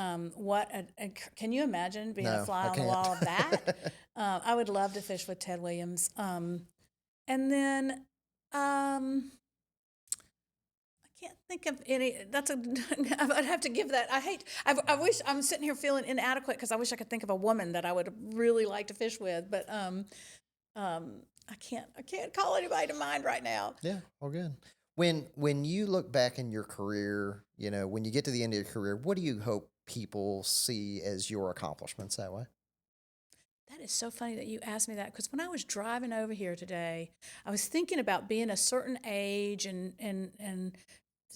Speaker 2: can you imagine being a fly
Speaker 1: I
Speaker 2: on the
Speaker 1: can't.
Speaker 2: wall of that? I would love to fish with Ted Williams. And then I can't think of any. I'd have to give that. I wish I'm sitting here feeling inadequate because I wish I could think of a woman that I would really like to fish with, but I can't call anybody to mind right now.
Speaker 1: Yeah, all good. When you look back in your career, when you get to the end of your career, what do you hope people see as your accomplishments that way?
Speaker 2: That is so funny that you asked me that, because when I was driving over here today, I was thinking about being a certain age and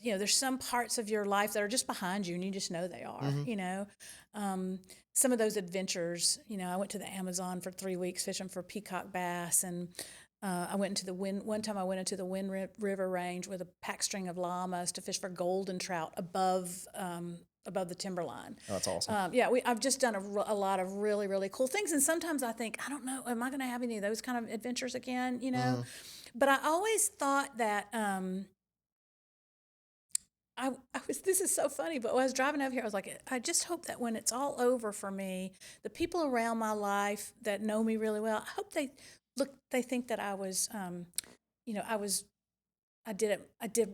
Speaker 2: there's some parts of your life that are just behind you and you just know they are, some of those adventures, I went to the Amazon for 3 weeks fishing for peacock bass, and I went into one time I went into the Wind River Range with a pack string of llamas to fish for golden trout above the timberline.
Speaker 1: Oh, that's awesome.
Speaker 2: I've just done a lot of really, really cool things. And sometimes I think, I don't know, am I going to have any of those kind of adventures again, But I always thought that this is so funny, but when I was driving over here, I was like, I just hope that when it's all over for me, the people around my life that know me really well, I hope they think that I was, I did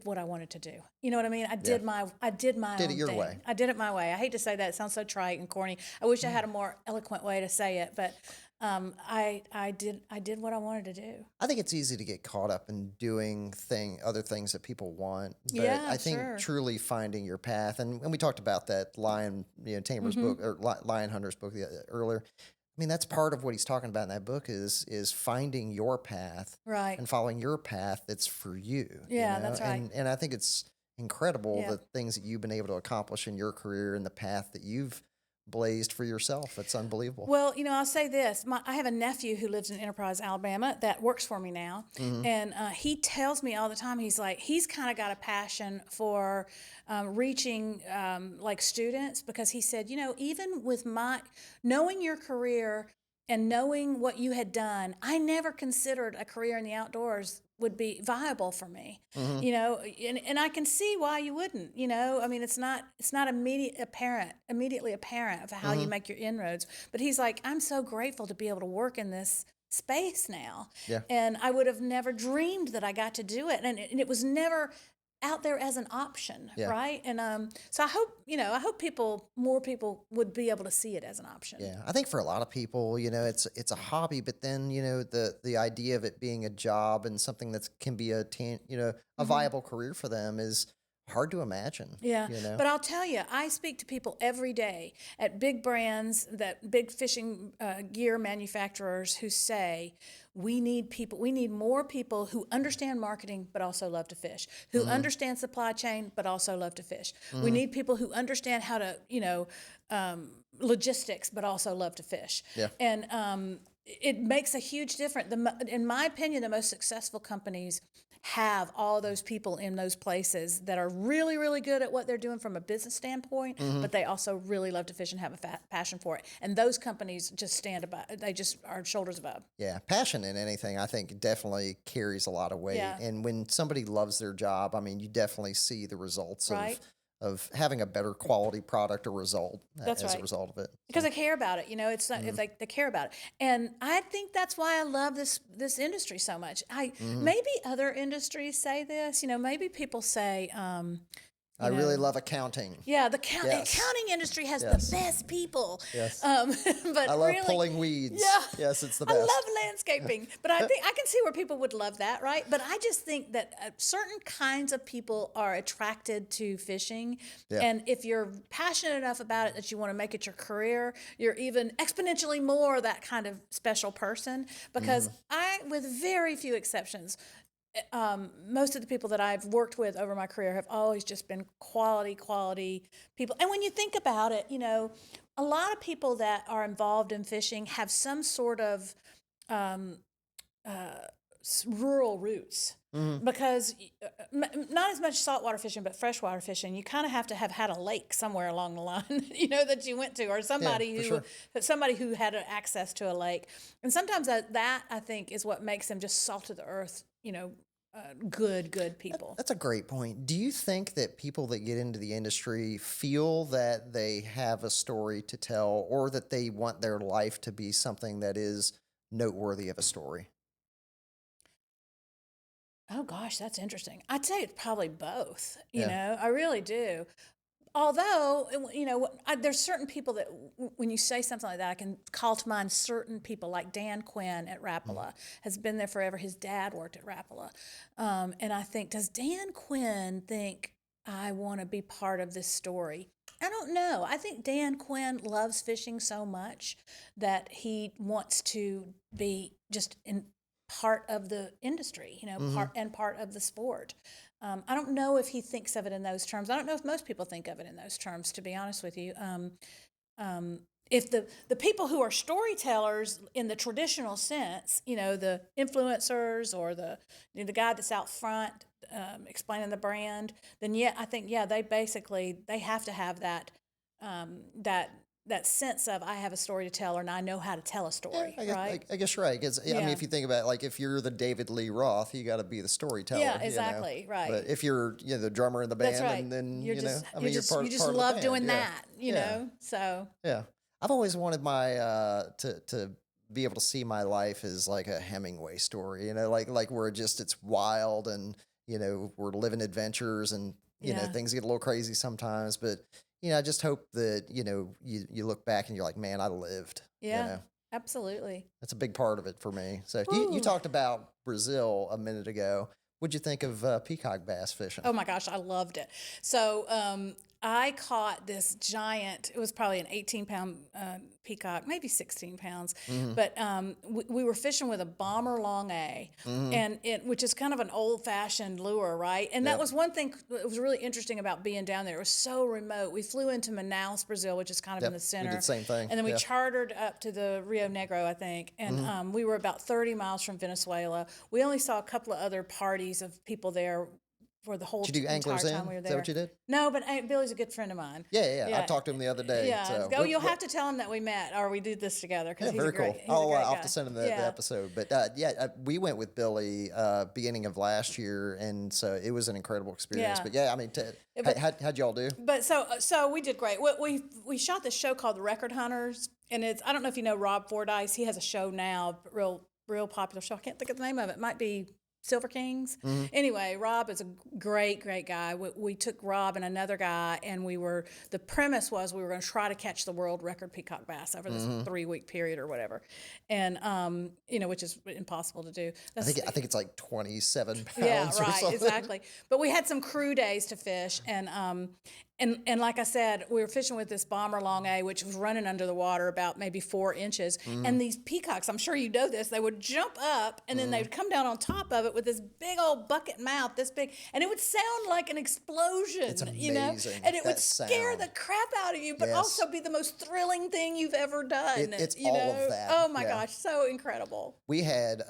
Speaker 2: what I wanted to do. You know what I mean? I did my own
Speaker 1: it your
Speaker 2: thing.
Speaker 1: way.
Speaker 2: I did it my way. I hate to say that. It sounds so trite and corny. I wish I had a more eloquent way to say it, but I did what I wanted to do.
Speaker 1: I think it's easy to get caught up in doing other things that people want. But
Speaker 2: Yeah,
Speaker 1: I think
Speaker 2: sure.
Speaker 1: truly finding your path, and we talked about that Lion Tamer's book, or Lion Hunter's book earlier. I mean, that's part of what he's talking about in that book is finding your path
Speaker 2: Right.
Speaker 1: and following your path that's for you.
Speaker 2: Yeah, that's right.
Speaker 1: And I think it's incredible
Speaker 2: Yeah.
Speaker 1: the things that you've been able to accomplish in your career and the path that you've blazed for yourself. It's unbelievable.
Speaker 2: Well, I'll say this. I have a nephew who lives in Enterprise, Alabama, that works for me now. And he tells me all the time, he's like, he's kind of got a passion for reaching like students, because he said, even with knowing your career and knowing what you had done, I never considered a career in the outdoors would be viable for me, and I can see why you wouldn't, I mean, it's not immediately apparent of how you make your inroads, but he's like, I'm so grateful to be able to work in this space now.
Speaker 1: Yeah.
Speaker 2: And I would have never dreamed that I got to do it. And it was never out there as an option.
Speaker 1: Yeah.
Speaker 2: Right. And so I hope more people would be able to see it as an option.
Speaker 1: Yeah, I think for a lot of people, it's a hobby, but then the idea of it being a job and something that can be a viable career for them is hard to imagine.
Speaker 2: Yeah, but I'll tell you, I speak to people every day at big brands, that big fishing gear manufacturers, who say, we need more people who understand marketing but also love to fish, who understand supply chain but also love to fish. We need people who understand how to, logistics but also love to fish.
Speaker 1: Yeah.
Speaker 2: And it makes a huge difference. In my opinion, the most successful companies have all those people in those places that are really, really good at what they're doing from a business standpoint, but they also really love to fish and have a passion for it. And those companies just stand above, they just are shoulders above.
Speaker 1: Yeah, passion in anything, I think, definitely carries a lot of weight.
Speaker 2: Yeah.
Speaker 1: And when somebody loves their job, I mean, you definitely see the results
Speaker 2: Right.
Speaker 1: of having a better quality product or result
Speaker 2: That's
Speaker 1: as a
Speaker 2: right.
Speaker 1: result of it.
Speaker 2: Because they care about it, it's not, if they care about it. And I think that's why I love this industry so much. Maybe other industries say this, maybe people say,
Speaker 1: I really love accounting.
Speaker 2: yeah, the
Speaker 1: Yes.
Speaker 2: accounting industry has
Speaker 1: Yes.
Speaker 2: the best people.
Speaker 1: Yes.
Speaker 2: But
Speaker 1: I love
Speaker 2: really,
Speaker 1: pulling weeds.
Speaker 2: Yeah.
Speaker 1: Yes, it's the
Speaker 2: I
Speaker 1: best.
Speaker 2: love landscaping, but I think I can see where people would love that, right? But I just think that certain kinds of people are attracted to fishing,
Speaker 1: Yeah.
Speaker 2: and if you're passionate enough about it that you want to make it your career, you're even exponentially more that kind of special person. Because with very few exceptions, most of the people that I've worked with over my career have always just been quality people. And when you think about it, a lot of people that are involved in fishing have some sort of rural roots. Because not as much saltwater fishing, but freshwater fishing, you kind of have to have had a lake somewhere along the line, that you went to, or somebody who had access to a lake. And sometimes that I think is what makes them just salt of the earth, good people.
Speaker 1: That's a great point. Do you think that people that get into the industry feel that they have a story to tell, or that they want their life to be something that is noteworthy of a story?
Speaker 2: Oh gosh, that's interesting. I'd say it's probably both.
Speaker 1: Yeah.
Speaker 2: I really do. Although, there's certain people that when you say something like that, I can call to mind certain people like Dan Quinn at Rapala, has been there forever. His dad worked at Rapala. And I think, does Dan Quinn think I want to be part of this story? I don't know. I think Dan Quinn loves fishing so much that he wants to be just in part of the industry, part of the sport. I don't know if he thinks of it in those terms. I don't know if most people think of it in those terms, to be honest with you. If the people who are storytellers in the traditional sense, the influencers or the guy that's out front explaining the brand, then I think they have to have that that sense of, I have a story to tell, and I know how to tell a story, right?
Speaker 1: I guess you're right. 'Cause, I mean, if you think about it, like if you're the David Lee Roth, you got to be the storyteller.
Speaker 2: Yeah, exactly, right.
Speaker 1: But if you're the drummer in the band,
Speaker 2: That's right.
Speaker 1: then
Speaker 2: You're
Speaker 1: you're
Speaker 2: just
Speaker 1: part of the
Speaker 2: love
Speaker 1: band.
Speaker 2: doing
Speaker 1: Yeah.
Speaker 2: that, So
Speaker 1: Yeah, I've always wanted my to be able to see my life as like a Hemingway story. Like where it's wild and we're living adventures and things get a little crazy sometimes, but. I just hope that, you look back and you're like, man, I lived.
Speaker 2: Yeah, absolutely.
Speaker 1: That's a big part of it for me. So you talked about Brazil a minute ago. What'd you think of peacock bass fishing?
Speaker 2: Oh my gosh, I loved it. So I caught this giant, it was probably an 18-pound peacock, maybe 16 pounds, but we were fishing with a bomber long A, and which is kind of an old-fashioned lure, right? And that was one thing that was really interesting about being down there. It was so remote. We flew into Manaus, Brazil, which is kind of in the center.
Speaker 1: We did the same thing.
Speaker 2: And then we chartered up to the Rio Negro, I think, and we were about 30 miles from Venezuela. We only saw a couple of other parties of people there for the whole
Speaker 1: Did you do
Speaker 2: entire
Speaker 1: Anglers
Speaker 2: time
Speaker 1: In?
Speaker 2: we were
Speaker 1: Is
Speaker 2: there.
Speaker 1: that what you did?
Speaker 2: No, but Billy's a good friend of mine.
Speaker 1: Yeah. I talked to him the other day.
Speaker 2: Yeah.
Speaker 1: So
Speaker 2: You'll have to tell him that we met or we did this together because he's
Speaker 1: very
Speaker 2: a great,
Speaker 1: cool.
Speaker 2: he's a great
Speaker 1: I'll
Speaker 2: guy.
Speaker 1: have to send him the episode. But we went with Billy beginning of last year, and so it was an incredible experience.
Speaker 2: Yeah.
Speaker 1: But I mean, how'd y'all do?
Speaker 2: But so we did great. We shot this show called The Record Hunters, and I don't know if you know Rob Fordyce. He has a show now, real popular show. I can't think of the name of it. It might be Silver Kings. Anyway, Rob is a great guy. We took Rob and another guy, and the premise was we were going to try to catch the world record peacock bass over this 3-week period or whatever, and which is impossible to do.
Speaker 1: I think it's like 27 pounds.
Speaker 2: Yeah,
Speaker 1: or
Speaker 2: right,
Speaker 1: something.
Speaker 2: exactly. But we had some crew days to fish, and like I said, we were fishing with this bomber long A, which was running under the water about maybe 4 inches. And these peacocks, I'm sure you know this, they would jump up and then they would come down on top of it with this big old bucket mouth, this big, and it would sound like an explosion. It's
Speaker 1: amazing,
Speaker 2: and it would
Speaker 1: that
Speaker 2: scare
Speaker 1: sound.
Speaker 2: the crap out of you, but
Speaker 1: Yes.
Speaker 2: also be the most thrilling thing you've ever done.
Speaker 1: It's all of that.
Speaker 2: Oh my gosh, so incredible.
Speaker 1: We had,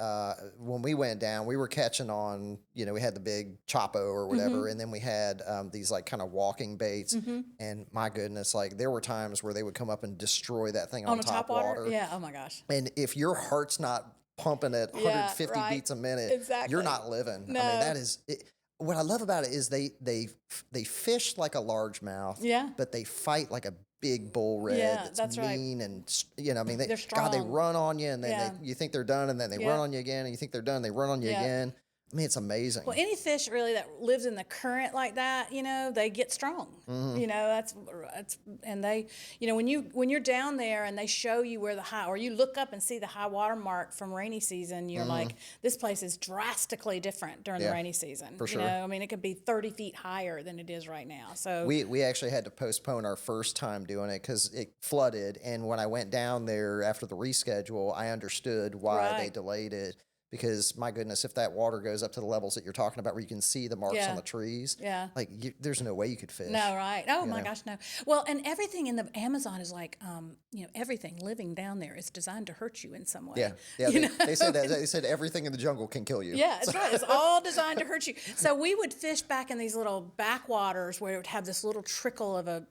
Speaker 1: when we went down, we were catching on, we had the big Chapo or whatever, and then we had these like kind of walking baits. And my goodness, like there were times where they would come up and destroy that thing on top water.
Speaker 2: Yeah, oh my gosh.
Speaker 1: And if your heart's not pumping at 150 beats a minute, you're not living.
Speaker 2: No.
Speaker 1: I mean, that is it. What I love about it is they fish like a largemouth, but they fight like a big bull red.
Speaker 2: Yeah, that's
Speaker 1: mean
Speaker 2: right.
Speaker 1: and I mean,
Speaker 2: they're strong.
Speaker 1: they run on you, and then you think they're done, and then they run on you again, and you think they're done, they run on you again. I mean, it's amazing.
Speaker 2: Well, any fish really that lives in the current like that, they get strong. That's and they, when you're down there and they show you where or you look up and see the high water mark from rainy season, you're like, this place is drastically different during the rainy season.
Speaker 1: For sure.
Speaker 2: I mean, it could be 30 feet higher than it is right now. So
Speaker 1: we actually had to postpone our first time doing it because it flooded. And when I went down there after the reschedule, I understood why they delayed it. Because my goodness, if that water goes up to the levels that you're talking about, where you can see the marks on the trees, like there's no way you could fish.
Speaker 2: No, right? Oh my gosh, no. Well, and everything in the Amazon is like, everything living down there is designed to hurt you in some way.
Speaker 1: Yeah. They said that. They said everything in the jungle can kill you.
Speaker 2: Yeah, that's right. It's all designed to hurt you. So we would fish back in these little backwaters where it would have this little trickle of a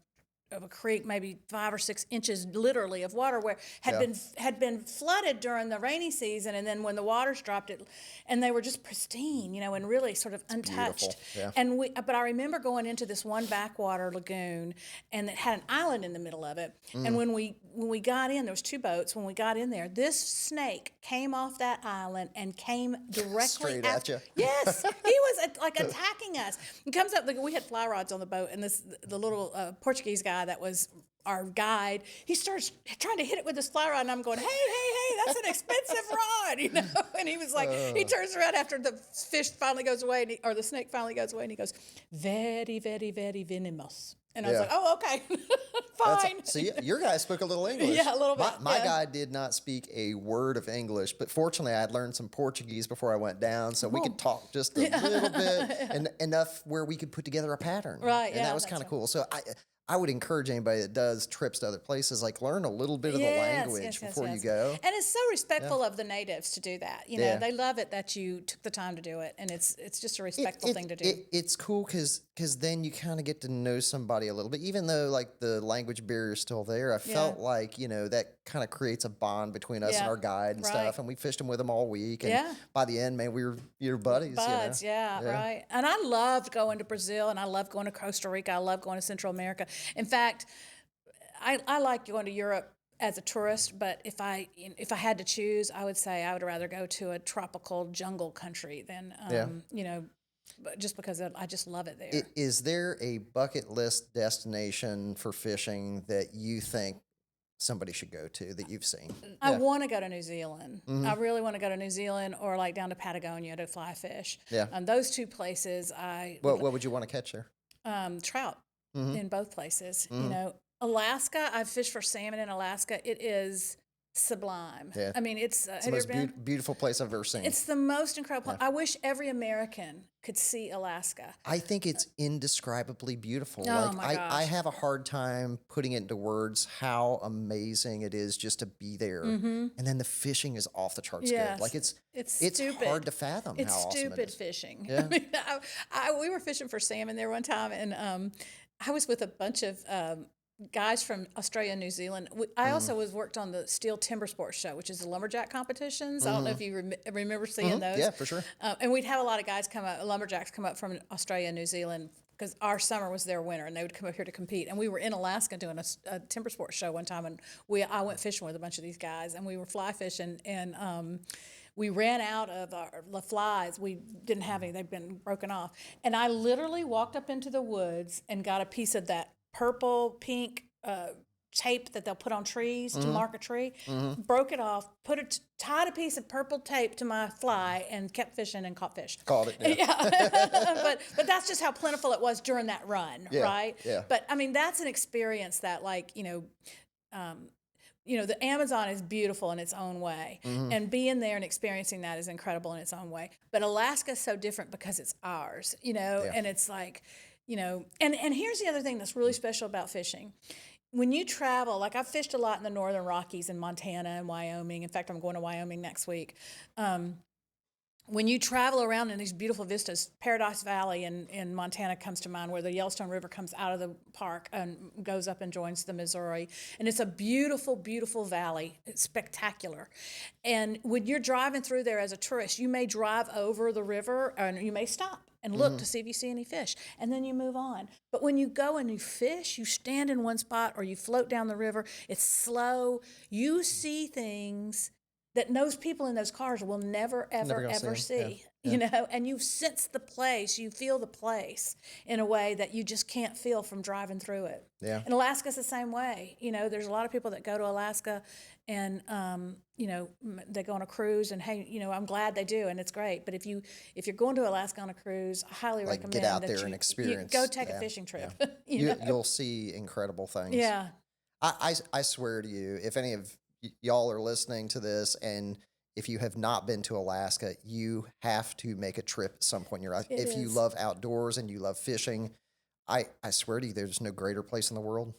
Speaker 2: creek, maybe 5 or 6 inches literally of water, where had been flooded during the rainy season, and then when the waters dropped it, and they were just pristine, and really sort of untouched. And but I remember going into this one backwater lagoon, and it had an island in the middle of it. And when we got in, there was 2 boats. When we got in there, this snake came off that island and came directly
Speaker 1: straight at you.
Speaker 2: Yes, he was like attacking us. He comes up. We had fly rods on the boat, and the little Portuguese guy that was our guide, he starts trying to hit it with his fly rod, and I'm going, hey, that's an expensive rod, And he was like, he turns around after the fish finally goes away, or the snake finally goes away, and he goes, very, very, very venomous. And I was like, oh, okay, fine.
Speaker 1: So your guy spoke a little English.
Speaker 2: Yeah, a little bit.
Speaker 1: My guy did not speak a word of English, but fortunately I had learned some Portuguese before I went down, so we could talk just a little bit, and enough where we could put together a pattern.
Speaker 2: Right,
Speaker 1: and that was kind of cool. So I would encourage anybody that does trips to other places, like learn a little bit of the language before you go.
Speaker 2: And it's so respectful of the natives to do that. They love it that you took the time to do it, and it's just a respectful thing to do.
Speaker 1: It's cool because then you kind of get to know somebody a little bit, even though like the language barrier is still there. I felt like that kind of creates a bond between us and our guide and stuff, and we fished them with them all week. And by the end, man, we were buddies.
Speaker 2: Buds, right. And I loved going to Brazil, and I loved going to Costa Rica. I love going to Central America. In fact, I like going to Europe as a tourist, but if I had to choose, I would say I would rather go to a tropical jungle country than just because I just love it there.
Speaker 1: Is there a bucket list destination for fishing that you think somebody should go to that you've seen?
Speaker 2: I want to go to New Zealand. I really want to go to New Zealand, or like down to Patagonia to fly fish. Those 2 places
Speaker 1: What would you want to catch there?
Speaker 2: Trout. in both places. You know, Alaska, I've fished for salmon in Alaska. It is sublime.
Speaker 1: Yeah.
Speaker 2: I mean, it's
Speaker 1: It's the most beautiful place I've ever seen.
Speaker 2: It's the most incredible. I wish every American could see Alaska.
Speaker 1: I think it's indescribably beautiful.
Speaker 2: Oh
Speaker 1: Like
Speaker 2: my gosh.
Speaker 1: I have a hard time putting it into words how amazing it is just to be there. And then the fishing is off the charts
Speaker 2: Yes.
Speaker 1: good. Like it's
Speaker 2: stupid.
Speaker 1: hard to fathom
Speaker 2: It's
Speaker 1: how awesome it
Speaker 2: stupid
Speaker 1: is.
Speaker 2: fishing.
Speaker 1: Yeah.
Speaker 2: I mean, we were fishing for salmon there one time, and I was with a bunch of guys from Australia and New Zealand. I also worked on the Steel Timber Sports Show, which is the lumberjack competitions. I don't know if you remember seeing those.
Speaker 1: Yeah, for sure.
Speaker 2: And we'd have a lot of guys lumberjacks come up from Australia and New Zealand, because our summer was their winter, and they would come up here to compete. And we were in Alaska doing a timber sports show one time, and I went fishing with a bunch of these guys, and we were fly fishing, and we ran out of the flies. We didn't have any; they'd been broken off. And I literally walked up into the woods and got a piece of that purple, pink tape that they'll put on trees to mark a tree. Broke it off, tied a piece of purple tape to my fly, and kept fishing and caught fish.
Speaker 1: Called it. Yeah.
Speaker 2: but that's just how plentiful it was during that run, right?
Speaker 1: Yeah.
Speaker 2: But I mean, that's an experience that, like, the Amazon is beautiful in its own way, and being there and experiencing that is incredible in its own way. But Alaska is so different because it's ours, and it's like, and here's the other thing that's really special about fishing. When you travel, like I've fished a lot in the Northern Rockies in Montana and Wyoming. In fact, I'm going to Wyoming next week. When you travel around in these beautiful vistas, Paradise Valley in Montana comes to mind, where the Yellowstone River comes out of the park and goes up and joins the Missouri. And it's a beautiful, beautiful valley. It's spectacular. And when you're driving through there as a tourist, you may drive over the river, and you may stop and look to see if you see any fish, and then you move on. But when you go and you fish, you stand in one spot or you float down the river. It's slow. You see things that those people in those cars will never, ever see.
Speaker 1: Yeah.
Speaker 2: And you sense the place, you feel the place in a way that you just can't feel from driving through it.
Speaker 1: Yeah.
Speaker 2: And Alaska's the same way. There's a lot of people that go to Alaska and, they go on a cruise, and hey, I'm glad they do, and it's great. But if you're going to Alaska on a cruise, I highly recommend
Speaker 1: get out
Speaker 2: that
Speaker 1: there
Speaker 2: you
Speaker 1: and experience.
Speaker 2: go take a fishing trip.
Speaker 1: Yeah. You'll see incredible things.
Speaker 2: Yeah.
Speaker 1: I swear to you, if any of y'all are listening to this, and if you have not been to Alaska, you have to make a trip at some point in your life. If you love outdoors and you love fishing, I swear to you, there's no greater place in the world.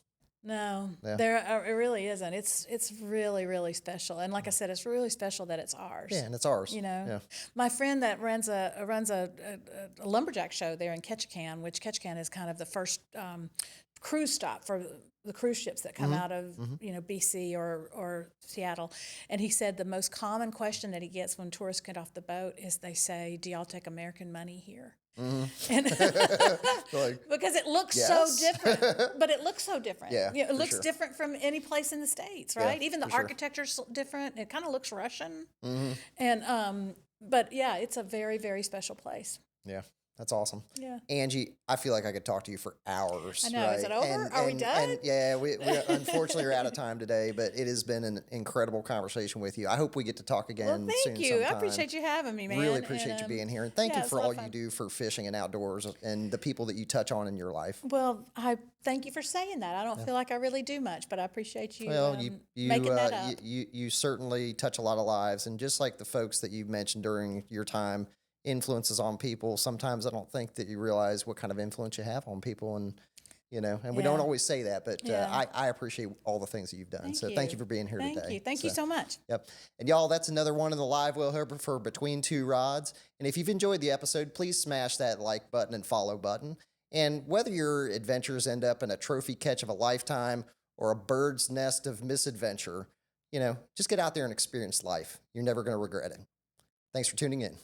Speaker 2: No,
Speaker 1: Yeah.
Speaker 2: it really isn't. It's really, really special. And like I said, it's really special that it's ours.
Speaker 1: Yeah, and it's ours.
Speaker 2: Yeah. My friend that runs a lumberjack show there in Ketchikan, which Ketchikan is kind of the first cruise stop for the cruise ships that come out of BC or Seattle. And he said the most common question that he gets when tourists get off the boat is, they say, "Do y'all take American money here?" And because it looks so different, but it looks so different.
Speaker 1: Yeah,
Speaker 2: it looks
Speaker 1: sure.
Speaker 2: different from any place in the States, right?
Speaker 1: Yeah,
Speaker 2: Even the
Speaker 1: for sure.
Speaker 2: architecture's different. It kind of looks Russian. And but yeah, it's a very, very special place.
Speaker 1: Yeah. That's awesome.
Speaker 2: Yeah.
Speaker 1: Angie, I feel like I could talk to you for hours.
Speaker 2: I know.
Speaker 1: Right?
Speaker 2: Is it over? Are we done?
Speaker 1: And yeah, we unfortunately are out of time today, but it has been an incredible conversation with you. I hope we get to talk again
Speaker 2: Well, thank
Speaker 1: soon
Speaker 2: you. I
Speaker 1: sometime.
Speaker 2: appreciate you having me, man.
Speaker 1: Really appreciate you being here. And thank
Speaker 2: yeah,
Speaker 1: you
Speaker 2: it's
Speaker 1: for
Speaker 2: a lot
Speaker 1: all
Speaker 2: of
Speaker 1: you
Speaker 2: fun.
Speaker 1: do for fishing and outdoors and the people that you touch on in your life.
Speaker 2: Well, I thank you for saying that. I don't feel like I really do much, but I appreciate you,
Speaker 1: Well,
Speaker 2: making that up.
Speaker 1: you certainly touch a lot of lives. And just like the folks that you mentioned during your time, influences on people, sometimes I don't think that you realize what kind of influence you have on people, and we don't always say that, but I appreciate all the things that you've done. Thank you for being here today.
Speaker 2: Thank you so much.
Speaker 1: Yep. And y'all, that's another one of the live whale hooper for Between Two Rods. And if you've enjoyed the episode, please smash that like button and follow button. And whether your adventures end up in a trophy catch of a lifetime or a bird's nest of misadventure, just get out there and experience life. You're never going to regret it. Thanks for tuning in.